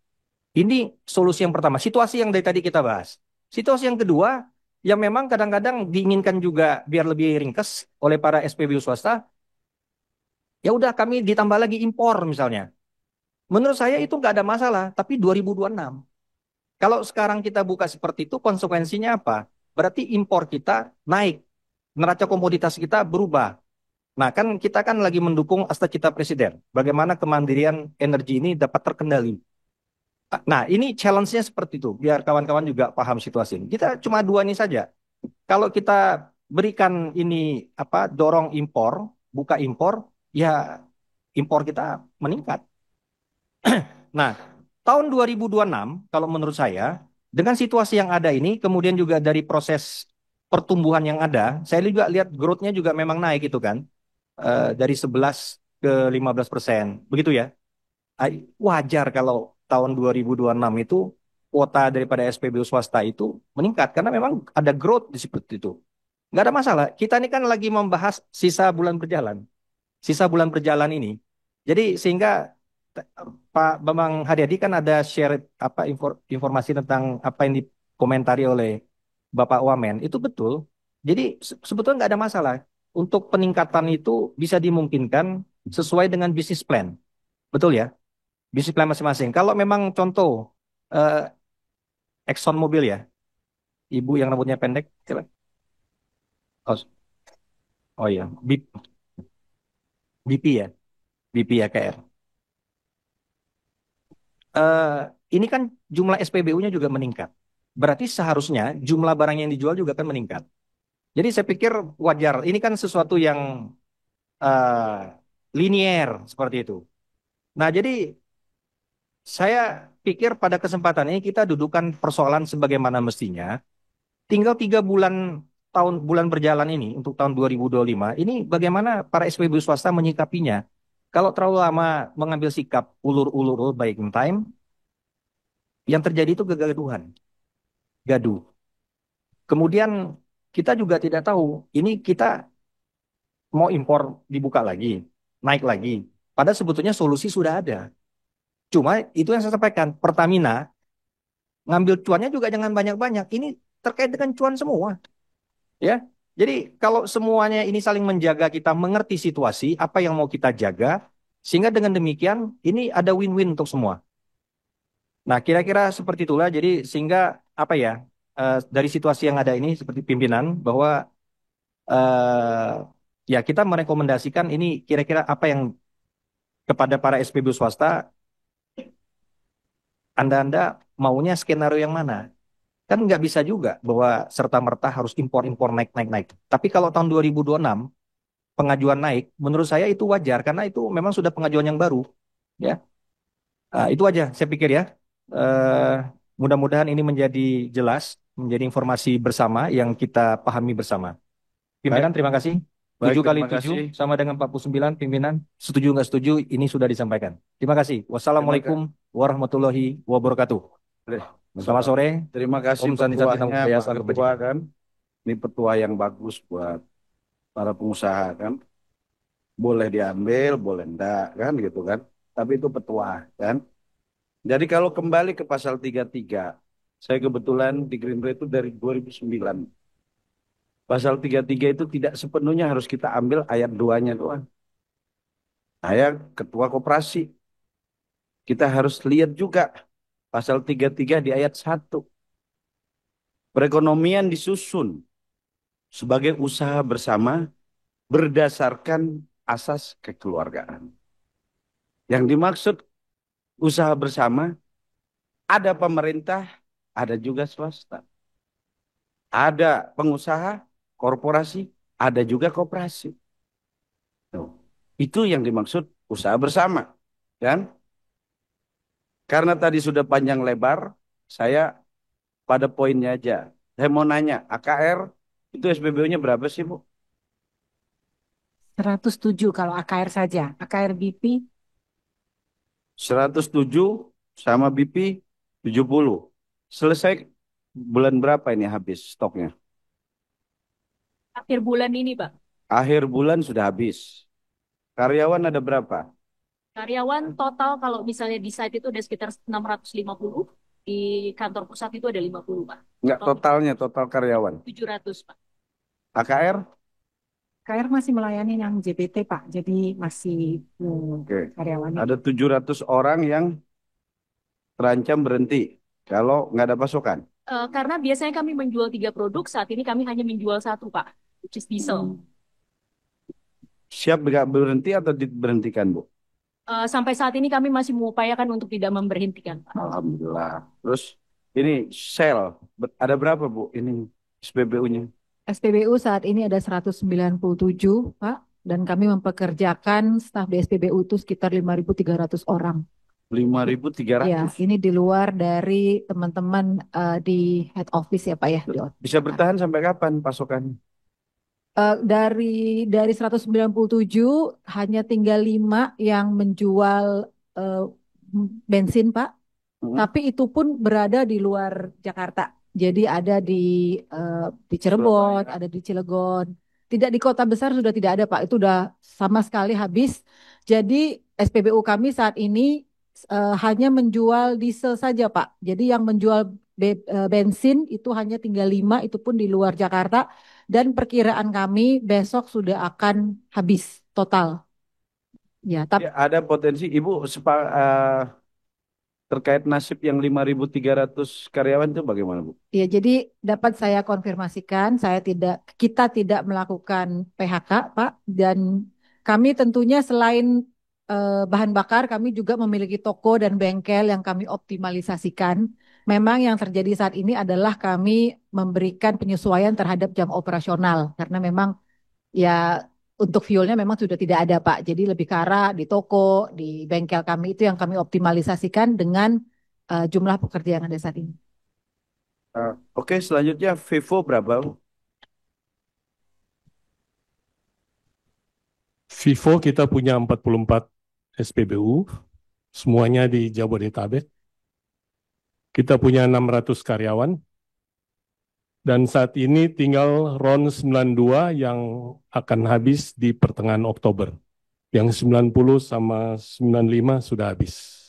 Ini solusi yang pertama, situasi yang dari tadi kita bahas. Situasi yang kedua, yang memang kadang-kadang diinginkan juga biar lebih ringkes oleh para SPBU swasta, ya udah kami ditambah lagi impor misalnya. Menurut saya itu nggak ada masalah, tapi 2026. Kalau sekarang kita buka seperti itu, konsekuensinya apa? Berarti impor kita naik, neraca komoditas kita berubah. Nah, kan kita kan lagi mendukung cita presiden. Bagaimana kemandirian energi ini dapat terkendali. Nah, ini challenge-nya seperti itu, biar kawan-kawan juga paham situasi ini. Kita cuma dua ini saja. Kalau kita berikan ini dorong impor, buka impor, ya impor kita meningkat. Nah, tahun 2026 kalau menurut saya dengan situasi yang ada ini, kemudian juga dari proses pertumbuhan yang ada, saya juga lihat growth-nya juga memang naik itu kan. Dari 11 ke 15%. Begitu ya. Wajar kalau tahun 2026 itu kuota daripada SPBU swasta itu meningkat karena memang ada growth di seperti itu. Nggak ada masalah. Kita ini kan lagi membahas sisa bulan berjalan. Sisa bulan berjalan ini. Jadi sehingga Pak Bambang Haryadi kan ada share informasi tentang apa yang dikomentari oleh Bapak Wamen. Itu betul. Jadi sebetulnya nggak ada masalah. Untuk peningkatan itu bisa dimungkinkan sesuai dengan bisnis plan. Betul ya? Bisnis plan masing-masing. Kalau memang contoh eh, Exxon Mobil ya, ibu yang rambutnya pendek, coba. Oh, oh iya, BP ya, BP ya KR. Eh, ini kan jumlah SPBU-nya juga meningkat. Berarti seharusnya jumlah barang yang dijual juga kan meningkat. Jadi saya pikir wajar. Ini kan sesuatu yang eh, linier seperti itu. Nah, jadi saya pikir pada kesempatan ini kita dudukan persoalan sebagaimana mestinya. Tinggal 3 bulan bulan berjalan ini untuk tahun 2025. Ini bagaimana para SPBU swasta menyikapinya? Kalau terlalu lama mengambil sikap ulur-ulur buying time, yang terjadi itu kegaduhan, gaduh. Kemudian kita juga tidak tahu ini kita mau impor dibuka lagi, naik lagi. Padahal sebetulnya solusi sudah ada. Cuma itu yang saya sampaikan, Pertamina ngambil cuannya juga jangan banyak-banyak. Ini terkait dengan cuan semua. Ya, jadi kalau semuanya ini saling menjaga, kita mengerti situasi apa yang mau kita jaga, sehingga dengan demikian ini ada win-win untuk semua. Nah, kira-kira seperti itulah. Jadi sehingga apa ya dari situasi yang ada ini seperti pimpinan bahwa ya kita merekomendasikan ini kira-kira apa yang kepada para SPBU swasta, Anda maunya skenario yang mana? Kan nggak bisa juga bahwa serta-merta harus impor-impor naik-naik-naik. Tapi kalau tahun 2026 pengajuan naik, menurut saya itu wajar karena itu memang sudah pengajuan yang baru, ya. Itu aja saya pikir ya. Eh, Mudah-mudahan ini menjadi jelas, menjadi informasi bersama yang kita pahami bersama. Pimpinan, Baik, terima kasih. baik, 7 kali terima 7 kasih. sama dengan 49, pimpinan. Setuju nggak setuju, ini sudah disampaikan. Terima kasih. Terima Wassalamualaikum warahmatullahi wabarakatuh. Selamat sore. Terima kasih Om Santi Santi Namo petuahnya, Buddhaya, Pak salam Ketua kebajikan. kan. Ini petua yang bagus buat para pengusaha kan. Boleh diambil, boleh enggak kan gitu kan. Tapi itu petua kan. Jadi kalau kembali ke pasal 33, saya kebetulan di Gerindra itu dari 2009. Pasal 33 itu tidak sepenuhnya harus kita ambil ayat 2-nya doang. Saya ketua koperasi. Kita harus lihat juga pasal 33 di ayat 1. Perekonomian disusun sebagai usaha bersama berdasarkan asas kekeluargaan. Yang dimaksud usaha bersama ada pemerintah, ada juga swasta. Ada pengusaha, korporasi, ada juga koperasi. Tuh. Itu yang dimaksud usaha bersama. Kan? Karena tadi sudah panjang lebar, saya pada poinnya aja. Saya mau nanya, AKR itu SPBU-nya berapa sih, Bu? 107 kalau AKR saja. AKR BP 107 sama BP 70. Selesai bulan berapa ini habis stoknya? akhir bulan ini, Pak. Akhir bulan sudah habis. Karyawan ada berapa? Karyawan total kalau misalnya di site itu ada sekitar 650, di kantor pusat itu ada 50, Pak. Enggak totalnya, total karyawan. 700, Pak. AKR? AKR masih melayani yang JPT, Pak. Jadi masih Oke. karyawannya. Ada 700 orang yang terancam berhenti kalau nggak ada pasokan. Karena biasanya kami menjual 3 produk, saat ini kami hanya menjual 1, Pak, which is diesel. Siap nggak berhenti atau diberhentikan, Bu? Sampai saat ini kami masih mengupayakan untuk tidak memberhentikan, Pak. Alhamdulillah. Terus ini sel ada berapa, Bu? Ini SPBU-nya? SPBU saat ini ada 197, Pak. Dan kami mempekerjakan staf di SPBU itu sekitar 5.300 orang. 5.300. Ya, ini di luar dari teman-teman di head office ya Pak ya. Bisa bertahan sampai kapan pasokannya? Dari 197 hanya tinggal 5 yang menjual bensin Pak. Tapi itu pun berada di luar Jakarta. Jadi ada di Cirebon, ada di Cilegon. Tidak di kota besar sudah tidak ada Pak. Itu udah sama sekali habis. Jadi SPBU kami saat ini hanya menjual diesel saja Pak. Jadi yang menjual bensin itu hanya tinggal 5, itu pun di luar Jakarta. Dan perkiraan kami besok sudah akan habis total. Ya, tapi ada potensi Ibu terkait nasib yang 5.300 karyawan itu bagaimana, Bu? ya, jadi dapat saya konfirmasikan, kita tidak melakukan PHK, Pak, dan kami tentunya selain bahan bakar, kami juga memiliki toko dan bengkel yang kami optimalisasikan. Memang yang terjadi saat ini adalah kami memberikan penyesuaian terhadap jam operasional, karena memang ya untuk fuelnya memang sudah tidak ada, Pak. Jadi lebih ke arah di toko, di bengkel kami itu yang kami optimalisasikan dengan jumlah pekerja yang ada saat ini. Oke, selanjutnya Vivo berapa, Bu? Vivo kita punya 44 SPBU, semuanya di Jabodetabek. Kita punya 600 karyawan, dan saat ini tinggal RON 92 yang akan habis di pertengahan Oktober. Yang 90 sama 95 sudah habis.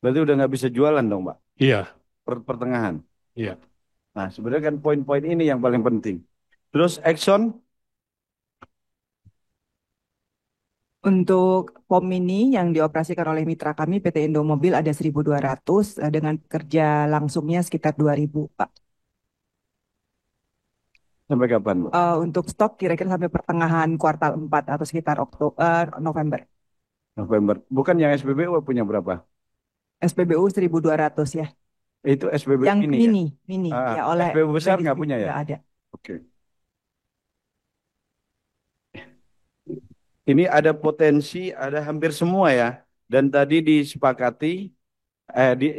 Berarti udah nggak bisa jualan dong, Pak? Iya. Pertengahan? Iya. Nah, sebenarnya kan poin-poin ini yang paling penting. Terus Exxon? Untuk POM ini yang dioperasikan oleh mitra kami PT Indomobil ada 1.200 dengan kerja langsungnya sekitar 2.000, Pak. Sampai kapan, Bu? Untuk stok kira-kira sampai pertengahan kuartal 4 atau sekitar November. November. Bukan yang SPBU punya berapa? SPBU 1.200 ya. Itu SPBU yang ini mini ya? ya oleh SPBU besar nggak punya ya? nggak ada. Oke. ini ada potensi, ada hampir semua ya. Dan tadi disepakati,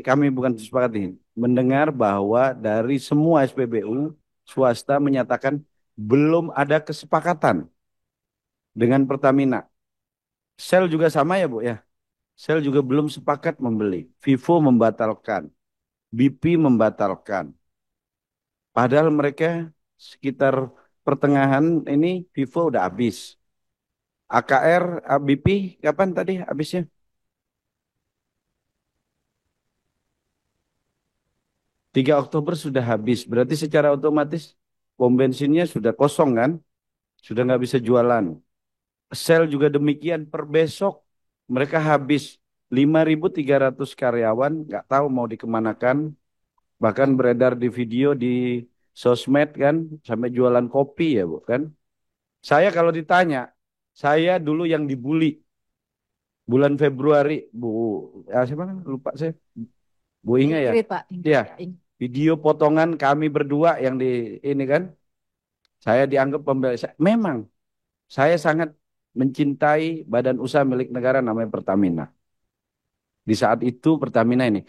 kami bukan disepakati, mendengar bahwa dari semua SPBU, swasta menyatakan belum ada kesepakatan dengan Pertamina. Shell juga sama ya Bu ya. Shell juga belum sepakat membeli. Vivo membatalkan, BP membatalkan. Padahal mereka sekitar pertengahan ini Vivo udah habis. AKR, BP kapan tadi habisnya? 3 Oktober sudah habis. Berarti secara otomatis pom bensinnya sudah kosong kan? Sudah nggak bisa jualan. Shell juga demikian per besok mereka habis 5.300 karyawan, nggak tahu mau dikemanakan. Bahkan beredar di video di sosmed kan, sampai jualan kopi ya Bu kan. Saya kalau ditanya, saya dulu yang dibully bulan Februari, Bu, ya siapa kan? Lupa saya. Bu Inga ya? Ingrid, Pak. Ingrid, Iya, ya, Ingrid. video potongan kami berdua yang di ini kan, saya dianggap pembela. Memang, saya sangat mencintai badan usaha milik negara namanya Pertamina. Di saat itu Pertamina ini.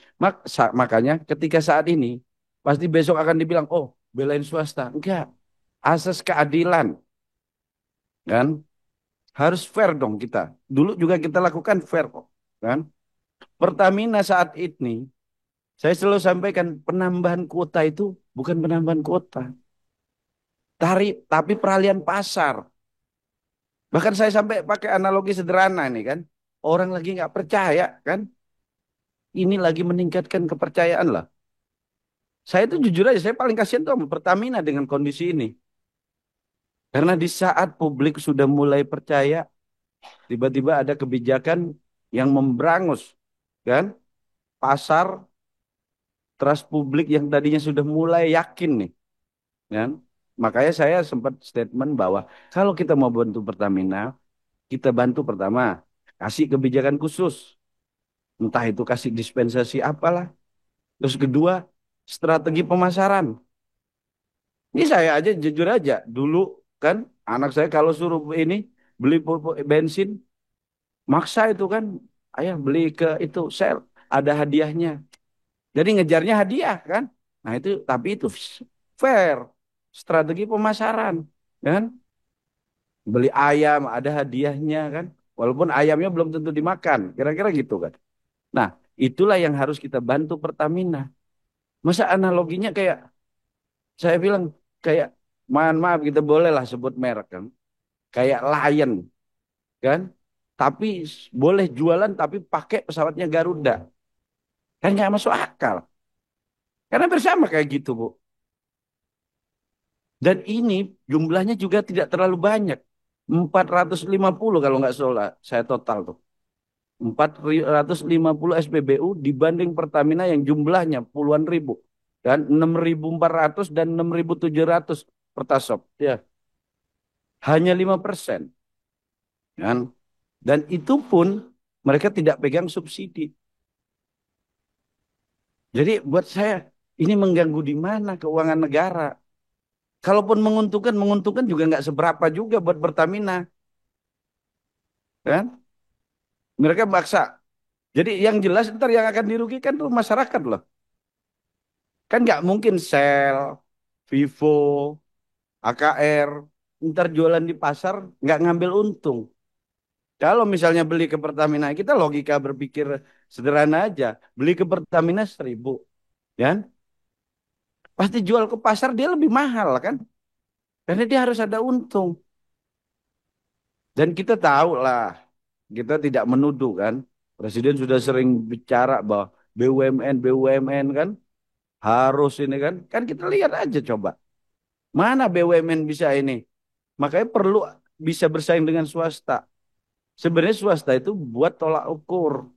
Makanya ketika saat ini, pasti besok akan dibilang, oh belain swasta. Enggak, asas keadilan. Kan? Harus fair dong kita. Dulu juga kita lakukan fair kok. Kan? Pertamina saat ini, saya selalu sampaikan penambahan kuota itu bukan penambahan kuota. Tapi peralihan pasar. Bahkan saya sampai pakai analogi sederhana ini kan. Orang lagi nggak percaya kan. Ini lagi meningkatkan kepercayaan lah. Saya itu jujur aja, saya paling kasihan tuh sama Pertamina dengan kondisi ini. Karena di saat publik sudah mulai percaya, tiba-tiba ada kebijakan yang memberangus kan pasar, trust publik yang tadinya sudah mulai yakin nih kan. Makanya saya sempat statement bahwa kalau kita mau bantu Pertamina, kita bantu pertama kasih kebijakan khusus, entah itu kasih dispensasi apalah. Terus kedua, strategi pemasaran. Ini saya aja jujur aja, dulu kan anak saya kalau suruh ini beli bensin, maksa itu kan, ayah beli ke itu Shell, ada hadiahnya. Jadi ngejarnya hadiah kan. Nah itu, tapi itu fair, strategi pemasaran, kan? Beli ayam ada hadiahnya kan. Walaupun ayamnya belum tentu dimakan, kira-kira gitu kan. Nah itulah yang harus kita bantu Pertamina. Masa analoginya kayak saya bilang kayak, mohon maaf kita bolehlah sebut merek kan, kayak Lion kan, tapi boleh jualan tapi pakai pesawatnya Garuda, kan nggak masuk akal. Karena bersama kayak gitu Bu. Dan ini jumlahnya juga tidak terlalu banyak. 450 kalau nggak salah saya total tuh. 450 SPBU dibanding Pertamina yang jumlahnya puluhan ribu. Dan 6.400 dan 6.700 Pertasop. Ya, hanya 5%. Kan? Dan itu pun mereka tidak pegang subsidi. Jadi buat saya ini mengganggu di mana keuangan negara. Kalaupun menguntungkan juga nggak seberapa juga buat Pertamina. Kan? Mereka maksa. Jadi yang jelas ntar yang akan dirugikan tuh masyarakat loh. Kan nggak mungkin Shell, Vivo, AKR, ntar jualan di pasar nggak ngambil untung. Kalau misalnya beli ke Pertamina, kita logika berpikir sederhana aja. Beli ke Pertamina 1.000, kan? Pasti jual ke pasar dia lebih mahal kan? Karena dia harus ada untung. Dan kita tahu lah, kita tidak menuduh kan. Presiden sudah sering bicara bahwa BUMN kan harus ini kan. Kan kita lihat aja coba. Mana BUMN bisa ini? Makanya perlu bisa bersaing dengan swasta. Sebenarnya swasta itu buat tolak ukur,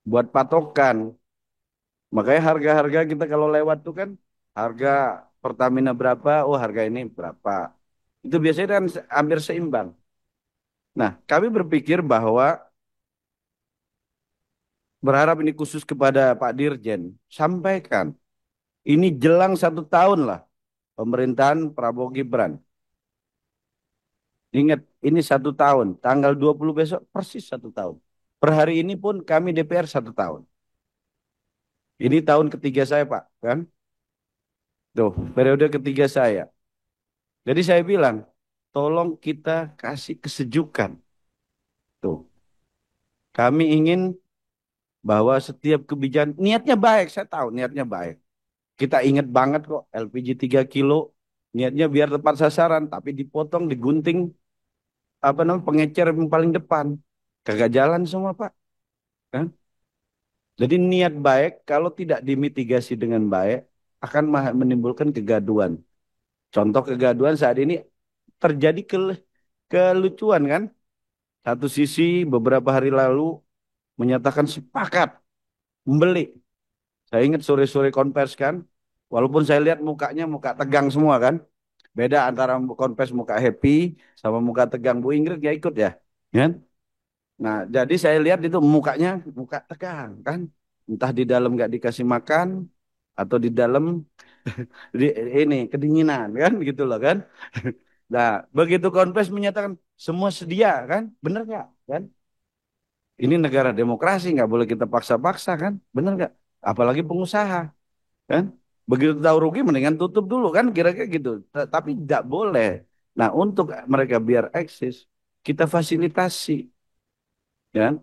buat patokan. Makanya harga-harga kita kalau lewat tuh kan harga Pertamina berapa, oh harga ini berapa. Itu biasanya kan hampir seimbang. Nah, kami berpikir bahwa berharap ini khusus kepada Pak Dirjen, sampaikan. Ini jelang 1 tahun lah pemerintahan Prabowo Gibran. Ingat, ini 1 tahun. Tanggal 20 besok persis 1 tahun. Per hari ini pun kami DPR 1 tahun. Ini tahun ketiga saya, Pak. Kan? Tuh, periode ketiga saya. Jadi saya bilang, tolong kita kasih kesejukan. Tuh, kami ingin bahwa setiap kebijakan, niatnya baik, saya tahu niatnya baik. Kita ingat banget kok LPG 3 kilo, niatnya biar tepat sasaran, tapi dipotong, digunting, apa namanya, pengecer yang paling depan. Kagak jalan semua, Pak. Kan? Jadi niat baik, kalau tidak dimitigasi dengan baik, akan menimbulkan kegaduhan. Contoh kegaduhan saat ini terjadi kelucuan kan. Satu sisi beberapa hari lalu menyatakan sepakat membeli. Saya ingat sore-sore konvers kan, walaupun saya lihat mukanya muka tegang semua kan. Beda antara konvers muka happy sama muka tegang. Bu Ingrid nggak ikut ya, kan? Nah, jadi saya lihat itu mukanya muka tegang kan. Entah di dalam nggak dikasih makan atau di dalam di, ini kedinginan kan gitu loh kan. Nah, begitu konvers menyatakan semua sedia kan, bener nggak kan? Ini negara demokrasi, nggak boleh kita paksa-paksa kan, bener nggak? Apalagi pengusaha kan. Begitu tahu rugi mendingan tutup dulu kan, kira-kira gitu. Tapi tidak boleh. Nah, untuk mereka biar eksis, kita fasilitasi kan.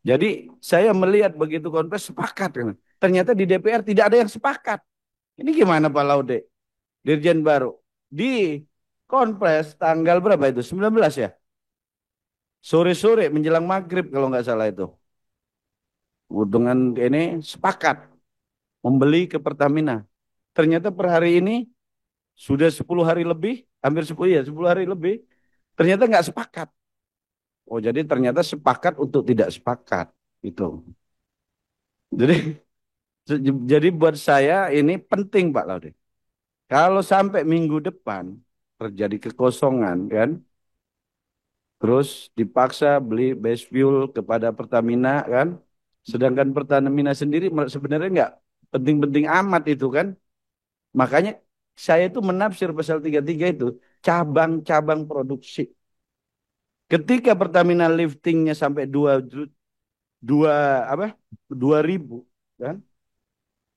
Jadi saya melihat begitu konvers sepakat kan. Ternyata di DPR tidak ada yang sepakat. Ini gimana Pak Laude? Dirjen baru. Di konvers tanggal berapa itu? 19 ya? Sore-sore menjelang maghrib kalau nggak salah itu. Dengan ini sepakat membeli ke Pertamina. Ternyata per hari ini sudah 10 hari lebih, hampir 10 ya, 10 hari lebih. Ternyata nggak sepakat. Oh, jadi ternyata sepakat untuk tidak sepakat. Itu. Jadi jadi buat saya ini penting Pak Laude. Kalau sampai minggu depan terjadi kekosongan kan, terus dipaksa beli base fuel kepada Pertamina kan, sedangkan Pertamina sendiri sebenarnya nggak penting-penting amat itu kan. Makanya saya itu menafsir pasal 33 itu cabang-cabang produksi. Ketika Pertamina liftingnya sampai 2 apa? 2.000 kan?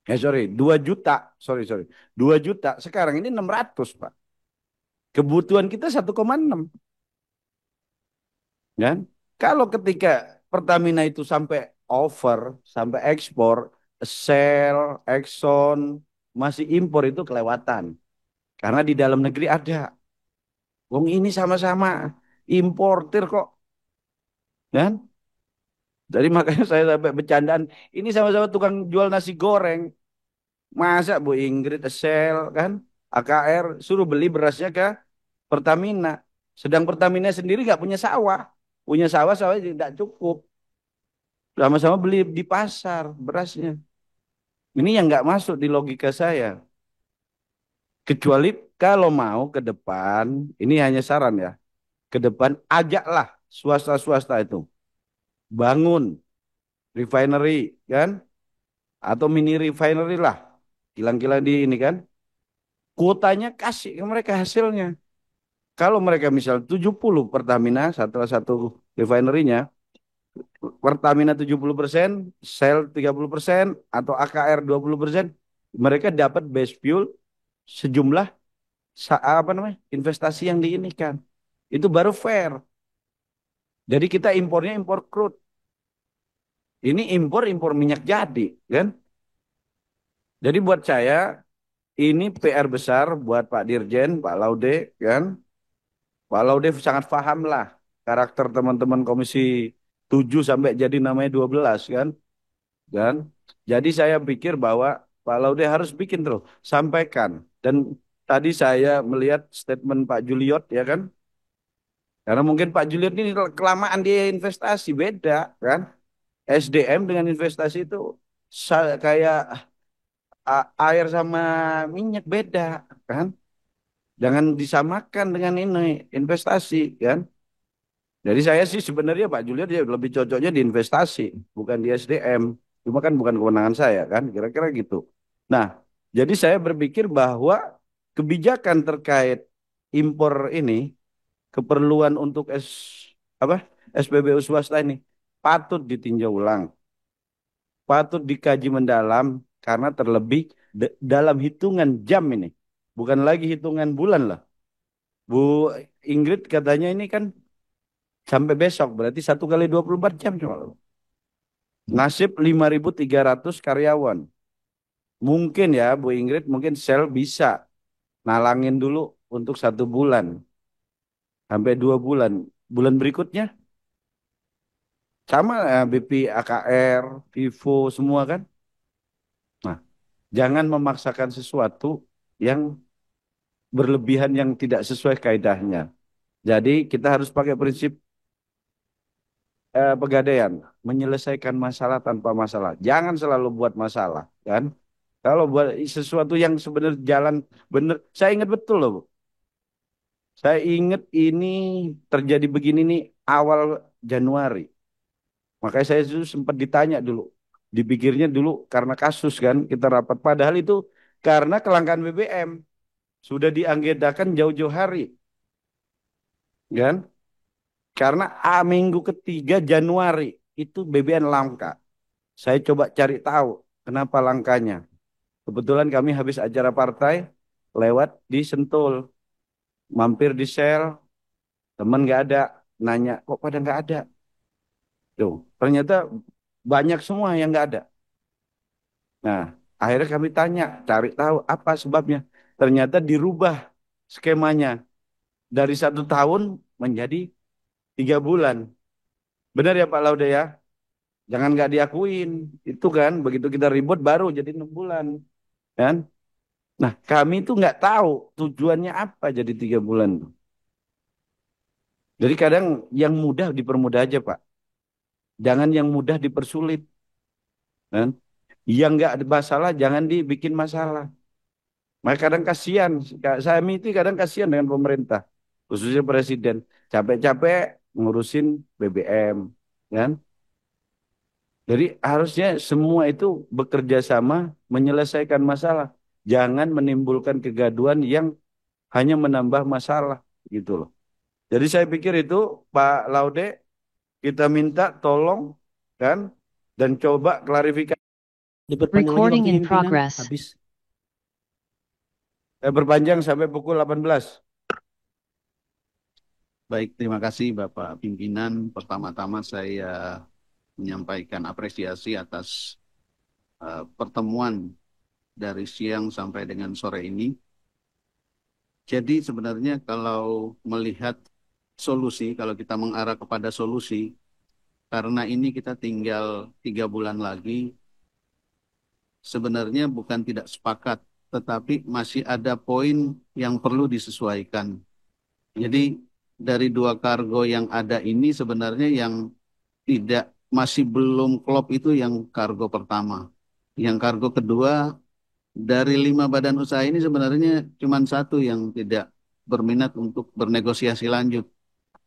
Sorry, 2 juta. Sorry. 2 juta. Sekarang ini 600, Pak. Kebutuhan kita 1,6. Kan? Kalau ketika Pertamina itu sampai over, sampai ekspor, Shell, Exxon, masih impor itu kelewatan. Karena di dalam negeri ada. Wong ini sama-sama importir kok. Kan? Jadi makanya saya sampai bercandaan, ini sama-sama tukang jual nasi goreng. Masa Bu Ingrid, Shell, kan, AKR suruh beli berasnya ke Pertamina. Sedang Pertamina sendiri nggak punya sawah. Punya sawah tidak cukup. Sama-sama beli di pasar berasnya. Ini yang nggak masuk di logika saya. Kecuali kalau mau ke depan, ini hanya saran ya. Ke depan ajaklah swasta-swasta itu. Bangun refinery kan. Atau mini refinery lah. Kilang-kilang di ini kan. Kuotanya kasih ke mereka hasilnya. Kalau mereka misal 70 Pertamina, salah satu refinery-nya, Pertamina 70%, Shell 30%, atau AKR 20%, mereka dapat base fuel sejumlah apa namanya investasi yang diinikan. Itu baru fair. Jadi kita impornya impor crude. Ini impor minyak jadi, kan? Jadi buat saya ini PR besar buat Pak Dirjen, Pak Laude, kan? Pak Laude sangat paham lah karakter teman-teman Komisi 7 sampai jadi namanya 12 kan. Dan jadi saya pikir bahwa Pak Laude harus bikin terus, sampaikan. Dan tadi saya melihat statement Pak Juliot ya kan. Karena mungkin Pak Juliot ini kelamaan dia investasi, beda kan. SDM dengan investasi itu kayak air sama minyak beda kan. Jangan disamakan dengan ini investasi kan. Jadi saya sih sebenarnya Pak Juliet ya lebih cocoknya di investasi, bukan di SDM. Cuma kan bukan kewenangan saya kan, kira-kira gitu. Nah, jadi saya berpikir bahwa kebijakan terkait impor ini, keperluan untuk apa SPBU swasta ini patut ditinjau ulang, patut dikaji mendalam karena terlebih dalam hitungan jam ini, bukan lagi hitungan bulan lah. Bu Ingrid katanya ini kan sampai besok, berarti 1 kali 24 jam cuma. Nasib 5.300 karyawan. Mungkin ya Bu Ingrid, mungkin sel bisa nalangin dulu untuk 1 bulan, sampai 2 bulan. Bulan berikutnya sama BP, AKR, Vivo semua kan. Nah, jangan memaksakan sesuatu yang berlebihan yang tidak sesuai kaidahnya. Jadi kita harus pakai prinsip pegadaian, menyelesaikan masalah tanpa masalah. Jangan selalu buat masalah, kan? Kalau buat sesuatu yang sebenarnya jalan benar, saya ingat betul loh, Bu. Saya ingat ini terjadi begini nih awal Januari. Makanya saya itu sempat ditanya dulu. Dipikirnya dulu karena kasus kan kita rapat. Padahal itu karena kelangkaan BBM. Sudah dianggedakan jauh-jauh hari. Kan? Karena minggu ketiga Januari itu BBM langka. Saya coba cari tahu kenapa langkanya. Kebetulan kami habis acara partai lewat di Sentul. Mampir di sel, teman nggak ada. Nanya, kok pada nggak ada? Tuh, ternyata banyak semua yang nggak ada. Nah, akhirnya kami tanya, cari tahu apa sebabnya. Ternyata dirubah skemanya dari 1 tahun menjadi 3 bulan. Benar ya Pak Laude ya? Jangan nggak diakuin. Itu kan, begitu kita ribut baru jadi 6 bulan. Kan? Nah, kami itu nggak tahu tujuannya apa jadi 3 bulan. Jadi kadang yang mudah dipermudah aja Pak. Jangan yang mudah dipersulit. Kan? Yang nggak ada masalah jangan dibikin masalah. Maka kadang kasihan, saya itu kadang kasihan dengan pemerintah, khususnya presiden, capek-capek ngurusin BBM, kan? Jadi harusnya semua itu bekerja sama menyelesaikan masalah, jangan menimbulkan kegaduhan yang hanya menambah masalah, gitu loh. Jadi saya pikir itu Pak Laude kita minta tolong, kan, dan coba klarifikasi. Diperpanjang lagi Recording waktunya in pimpinan. progress. Habis. Saya berpanjang sampai pukul 18. Baik, terima kasih Bapak Pimpinan. Pertama-tama saya menyampaikan apresiasi atas pertemuan dari siang sampai dengan sore ini. Jadi sebenarnya kalau melihat solusi, kalau kita mengarah kepada solusi, karena ini kita tinggal 3 bulan lagi, sebenarnya bukan tidak sepakat, tetapi masih ada poin yang perlu disesuaikan. Jadi dari 2 kargo yang ada ini sebenarnya yang masih belum klop itu yang kargo pertama. Yang kargo kedua dari 5 badan usaha ini sebenarnya cuma 1 yang tidak berminat untuk bernegosiasi lanjut.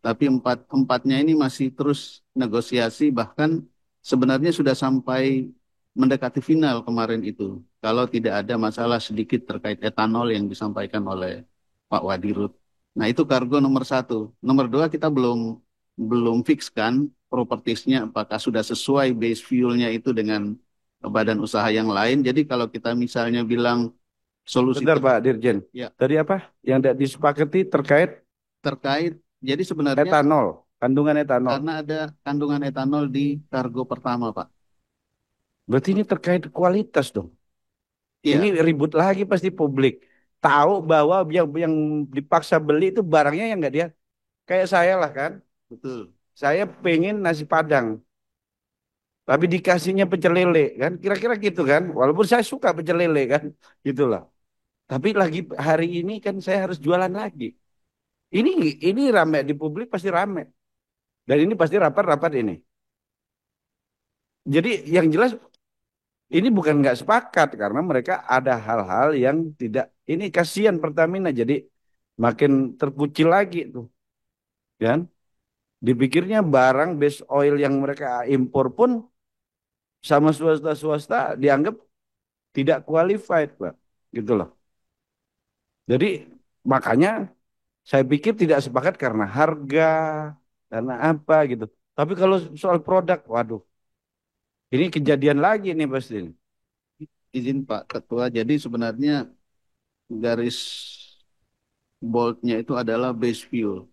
Tapi empatnya ini masih terus negosiasi, bahkan sebenarnya sudah sampai mendekati final kemarin itu. Kalau tidak ada masalah sedikit terkait etanol yang disampaikan oleh Pak Wadirut. Nah itu kargo nomor 1. Nomor 2 kita belum fixkan propertiesnya apakah sudah sesuai base fuelnya itu dengan badan usaha yang lain. Jadi kalau kita misalnya bilang solusi Bentar Pak Dirjen. Ya. Tadi apa? Yang tidak disepakati terkait jadi sebenarnya etanol, kandungan etanol. karena ada kandungan etanol di kargo pertama, Pak. Berarti ini terkait kualitas dong. Iya. Ini ribut lagi pasti publik. Tahu bahwa yang dipaksa beli itu barangnya yang nggak dia. Kayak saya lah kan. Betul. Saya pengen nasi Padang. Tapi dikasihnya pecel lele kan. Kira-kira gitu kan. Walaupun saya suka pecel lele kan. Gitulah. Tapi lagi hari ini kan saya harus jualan lagi. Ini rame di publik pasti rame. Dan ini pasti rapat-rapat ini. Jadi yang jelas ini bukan nggak sepakat karena mereka ada hal-hal yang tidak. Ini kasihan Pertamina jadi makin terkucil lagi tuh, kan? Dipikirnya barang base oil yang mereka impor pun sama swasta dianggap tidak qualified, Pak. Gitu loh. Jadi makanya Saya pikir tidak sepakat karena harga, karena apa gitu. Tapi kalau soal produk, waduh, ini kejadian lagi nih pasti. Izin Pak Ketua, jadi sebenarnya garis boldnya itu adalah base fuel.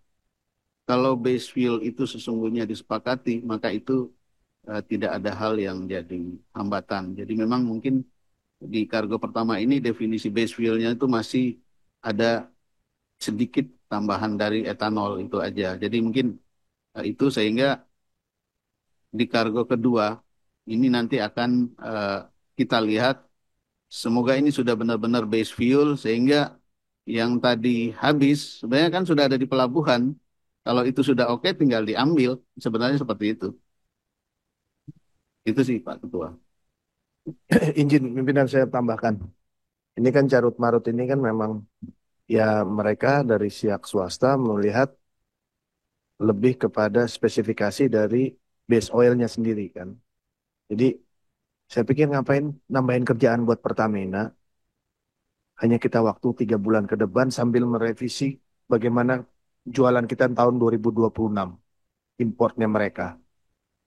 Kalau base fuel itu sesungguhnya disepakati, maka itu tidak ada hal yang jadi hambatan. Jadi memang mungkin di kargo pertama ini definisi base fuelnya itu masih ada sedikit tambahan dari etanol itu aja. Jadi mungkin itu sehingga di kargo kedua ini nanti akan kita lihat, semoga ini sudah benar-benar base fuel sehingga yang tadi habis sebenarnya kan sudah ada di pelabuhan. Kalau itu sudah oke tinggal diambil. Sebenarnya seperti itu. Itu sih Pak Ketua. Izin pimpinan saya tambahkan. Ini kan carut marut ini kan memang ya mereka dari pihak swasta melihat lebih kepada spesifikasi dari base oilnya sendiri kan. Jadi saya pikir ngapain nambahin kerjaan buat Pertamina. Hanya kita waktu 3 bulan ke depan sambil merevisi bagaimana jualan kita tahun 2026 importnya mereka.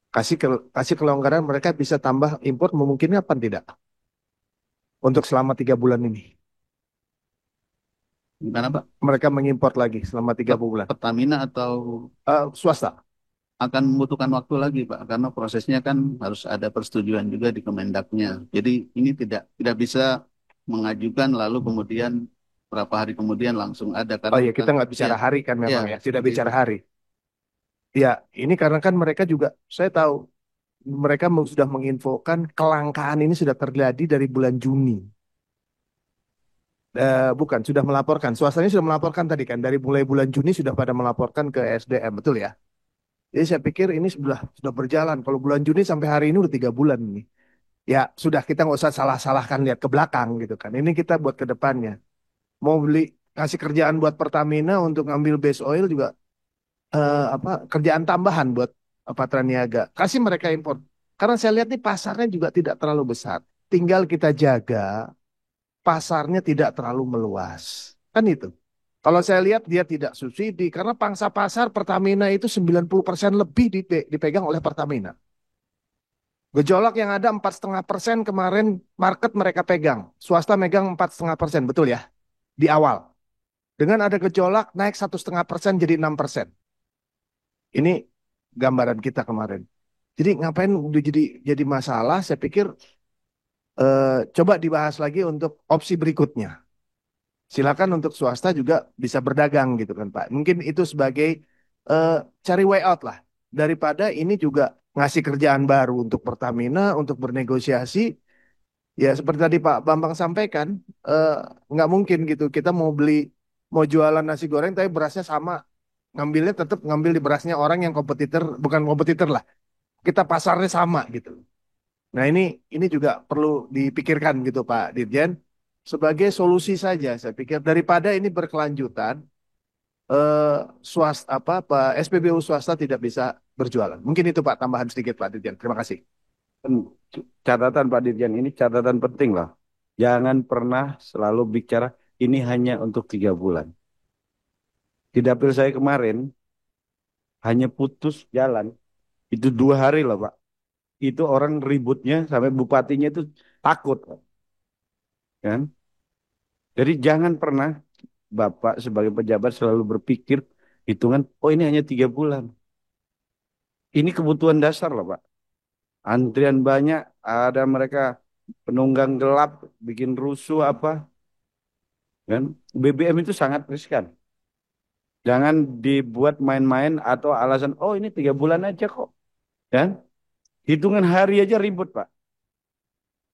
Kasih kelonggaran mereka bisa tambah import memungkinkan apa tidak untuk selama 3 bulan ini. Gimana Pak? Mereka mengimpor lagi selama 3 bulan. Pertamina atau swasta? Akan membutuhkan waktu lagi Pak, karena prosesnya kan harus ada persetujuan juga di Kemendagnya. Jadi ini tidak bisa mengajukan lalu kemudian berapa hari kemudian langsung ada. Karena Oh iya, kita nggak bicara hari kan memang ya, tidak bicara hari. Ya, ini karena kan mereka juga, saya tahu mereka sudah menginfokan kelangkaan ini sudah terjadi dari bulan Juni. Bukan, sudah melaporkan. Swastanya sudah melaporkan tadi kan, dari mulai bulan Juni sudah pada melaporkan ke SDM, betul ya? Jadi saya pikir ini sudah berjalan. Kalau bulan Juni sampai hari ini udah 3 bulan ini. Ya sudah, kita nggak usah salah-salahkan lihat ke belakang gitu kan. Ini kita buat ke depannya. Mau kasih kerjaan buat Pertamina untuk ngambil base oil juga kerjaan tambahan buat Patraniaga. Kasih mereka impor. Karena saya lihat nih pasarnya juga tidak terlalu besar. Tinggal kita jaga pasarnya tidak terlalu meluas. Kan itu. Kalau saya lihat dia tidak subsidi karena pangsa pasar Pertamina itu 90% lebih dipegang oleh Pertamina. Gejolak yang ada 4,5% kemarin market mereka pegang. Swasta megang 4,5%, betul ya? Di awal. Dengan ada gejolak naik 1,5% jadi 6%. Ini gambaran kita kemarin. Jadi ngapain udah jadi masalah? Saya pikir coba dibahas lagi untuk opsi berikutnya. Silakan untuk swasta juga bisa berdagang gitu kan Pak. Mungkin itu sebagai cari way out lah. Daripada ini juga ngasih kerjaan baru untuk Pertamina untuk bernegosiasi. Ya seperti tadi Pak Bambang sampaikan, nggak mungkin gitu. Kita mau jualan nasi goreng tapi berasnya sama. Ngambilnya tetap ngambil di berasnya orang yang kompetitor, bukan kompetitor lah. Kita pasarnya sama gitu. Nah ini juga perlu dipikirkan gitu Pak Dirjen. Sebagai solusi saja, saya pikir daripada ini berkelanjutan, SPBU swasta tidak bisa berjualan. Mungkin itu Pak, tambahan sedikit Pak Dirjen. Terima kasih. Catatan Pak Dirjen, ini catatan penting loh. Jangan pernah selalu bicara ini hanya untuk 3 bulan. Di dapil saya kemarin hanya putus jalan itu 2 hari loh Pak. Itu orang ributnya sampai bupatinya itu takut, kan? Jadi jangan pernah Bapak sebagai pejabat selalu berpikir hitungan, oh ini hanya 3 bulan. Ini kebutuhan dasar loh Pak. Antrian banyak, ada mereka penunggang gelap, bikin rusuh apa, kan? BBM itu sangat riskan. Jangan dibuat main-main atau alasan, oh ini 3 bulan aja kok, kan? Hitungan hari aja ribut Pak.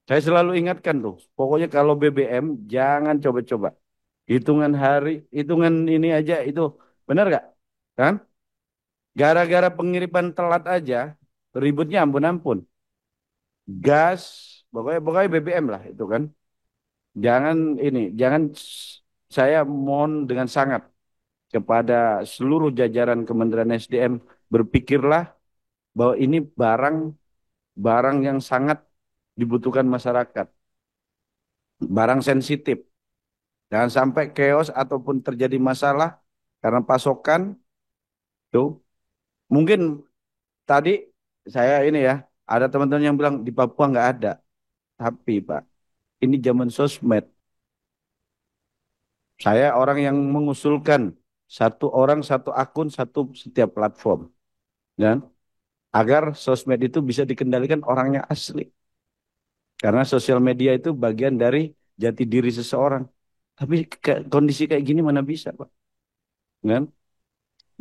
Saya selalu ingatkan tuh, pokoknya kalau BBM jangan coba-coba. Hitungan hari, hitungan ini aja itu benar gak? Kan? Gara-gara pengiriman telat aja, ributnya ampun-ampun. Gas, pokoknya BBM lah itu kan. Jangan saya mohon dengan sangat kepada seluruh jajaran Kementerian SDM berpikirlah bahwa ini barang yang sangat dibutuhkan masyarakat. Barang sensitif. Jangan sampai chaos ataupun terjadi masalah karena pasokan tuh mungkin tadi saya ini ya ada teman-teman yang bilang di Papua nggak ada, tapi Pak ini zaman sosmed. Saya orang yang mengusulkan satu orang satu akun satu setiap platform, dan agar sosmed itu bisa dikendalikan orangnya asli. Karena sosial media itu bagian dari jati diri seseorang. Tapi kondisi kayak gini mana bisa, Pak? Kan?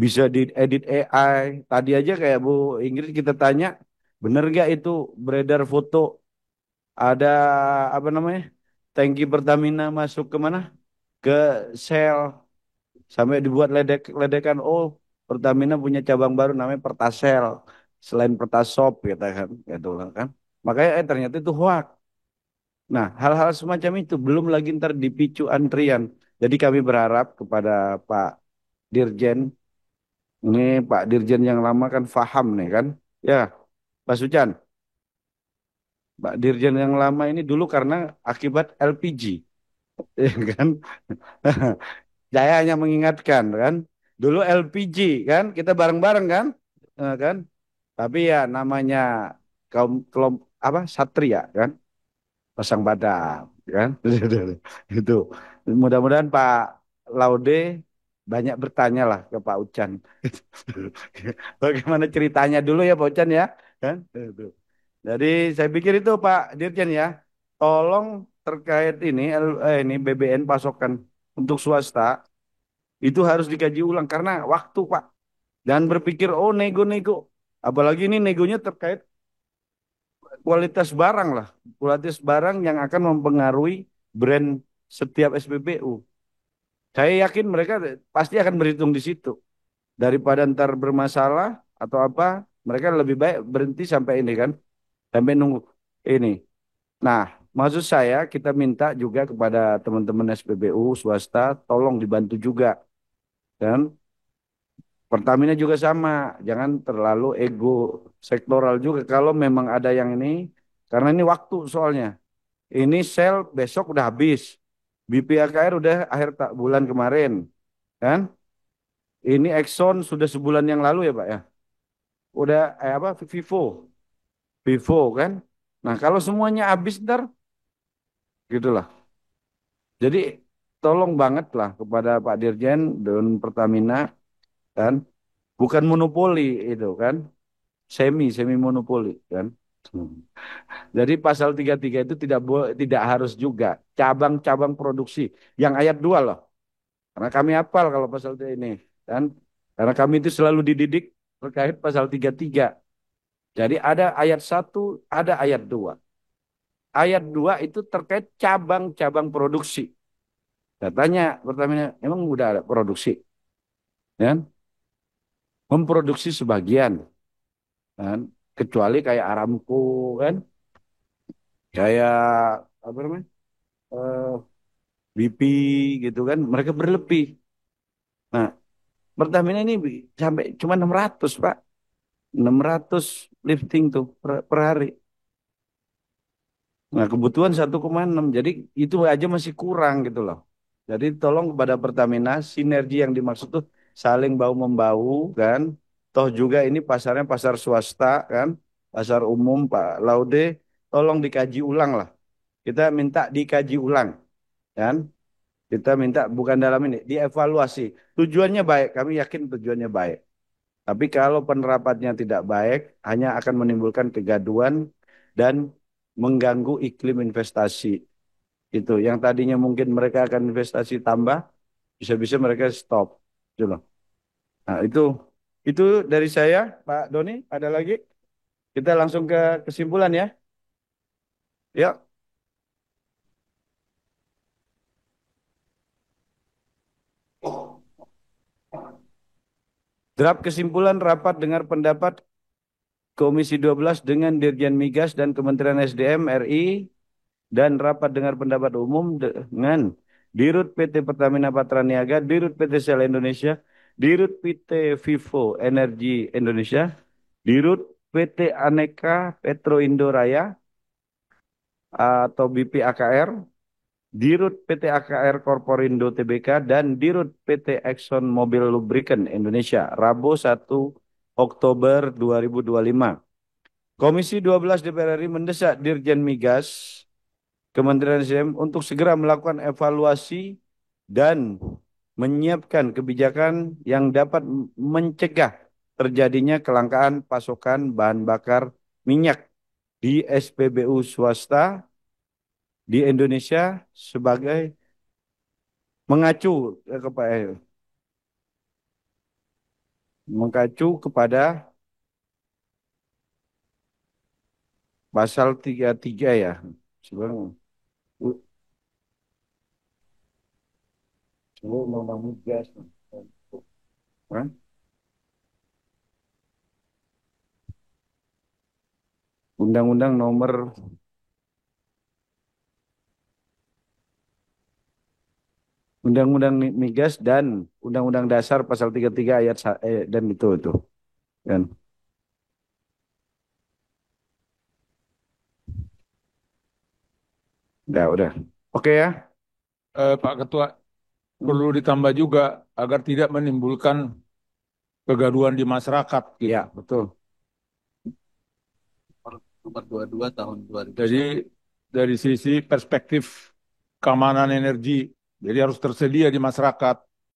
Bisa diedit AI. Tadi aja kayak Bu Ingrid kita tanya, bener gak itu beredar foto ada apa namanya? Tangki Pertamina masuk ke mana? Ke sel sampai dibuat ledekan. Oh, Pertamina punya cabang baru namanya Pertasel. Selain Pertasop kita gitu kan. Makanya ternyata itu hoax. Nah, hal-hal semacam itu belum lagi ntar dipicu antrian. Jadi kami berharap kepada Pak Dirjen, ini Pak Dirjen yang lama kan paham nih kan, ya Pak Sujan, Pak Dirjen yang lama ini dulu karena akibat LPG, ya kan? Saya hanya mengingatkan kan, dulu LPG kan, kita bareng-bareng kan? Tapi ya namanya kaum kelompok apa Satria kan? Pasang badan kan itu mudah-mudahan Pak Laude banyak bertanya lah ke Pak Ucan bagaimana ceritanya dulu ya Pak Ucan ya kan itu. Jadi saya pikir itu Pak Dirjen ya tolong terkait ini BBN pasokan untuk swasta itu harus dikaji ulang karena waktu Pak dan berpikir oh nego-nego apalagi ini negonya terkait kualitas barang lah, kualitas barang yang akan mempengaruhi brand setiap SPBU. Saya yakin mereka pasti akan berhitung di situ. Daripada ntar bermasalah atau apa, mereka lebih baik berhenti sampai ini kan, sampai nunggu ini. Nah, maksud saya kita minta juga kepada teman-teman SPBU swasta, tolong dibantu juga, kan? Pertamina juga sama, jangan terlalu ego sektoral juga. Kalau memang ada yang ini, karena ini waktu soalnya. Ini sel besok udah habis. BPAKR udah akhir tak bulan kemarin, kan? Ini Exxon sudah sebulan yang lalu ya Pak ya. Udah apa Vivo kan. Nah kalau semuanya habis ntar, gitulah. Jadi tolong banget lah kepada Pak Dirjen dan Pertamina kan, bukan monopoli itu kan, semi monopoli kan. Jadi pasal 33 itu tidak harus juga cabang-cabang produksi yang ayat 2 loh. Karena kami hafal kalau pasal ini kan. Karena kami itu selalu dididik terkait pasal 33. Jadi ada ayat 1, ada ayat 2. Ayat 2 itu terkait cabang-cabang produksi. Saya tanya Pertamina, emang udah ada produksi? Kan? Memproduksi sebagian. Kan? Kecuali kayak Aramco kan. Kayak apa namanya? Eh, BP gitu kan. Mereka berlebih. Nah, Pertamina ini sampai cuma 600, Pak. 600 lifting tuh per hari. Nah, kebutuhan 1,6. Jadi itu aja masih kurang gitu loh. Jadi tolong kepada Pertamina, sinergi yang dimaksud tuh saling bahu-membahu kan. Toh juga ini pasarnya pasar swasta kan. Pasar umum Pak Laude, tolong dikaji ulang lah. Kita minta dikaji ulang kan. Kita minta bukan dalam ini, dievaluasi. Tujuannya baik, kami yakin tujuannya baik. Tapi kalau penerapannya tidak baik, hanya akan menimbulkan kegaduhan dan mengganggu iklim investasi. Itu yang tadinya mungkin mereka akan investasi tambah, bisa-bisa mereka stop. Gitu loh. Nah, itu dari saya, Pak Doni. Ada lagi? Kita langsung ke kesimpulan ya. Ya, draft kesimpulan rapat dengar pendapat Komisi 12 dengan Dirjen Migas dan Kementerian SDM RI dan rapat dengar pendapat umum dengan Dirut PT Pertamina Patraniaga, Dirut PT Shell Indonesia, Dirut PT Vivo Energi Indonesia, Dirut PT Aneka Petro Indo Raya atau BPAKR, Dirut PT AKR Korporindo Tbk, dan Dirut PT Exxon Mobil Lubricant Indonesia, Rabu 1 Oktober 2025. Komisi 12 DPR RI mendesak Dirjen Migas, Kementerian SDM untuk segera melakukan evaluasi dan menyiapkan kebijakan yang dapat mencegah terjadinya kelangkaan pasokan bahan bakar minyak di SPBU swasta di Indonesia sebagai mengacu kepada pasal 33 ya. Sebenarnya Undang-Undang Migas. Hah? Undang-Undang nomor Undang-Undang Migas dan Undang-Undang Dasar pasal 33 ayat dan itu kan. Udah. Oke ya. Pak Ketua, perlu ditambah juga agar tidak menimbulkan kegaduhan di masyarakat. Iya, betul. Nomor 22 tahun 2000. Jadi dari sisi perspektif keamanan energi, jadi harus tersedia di masyarakat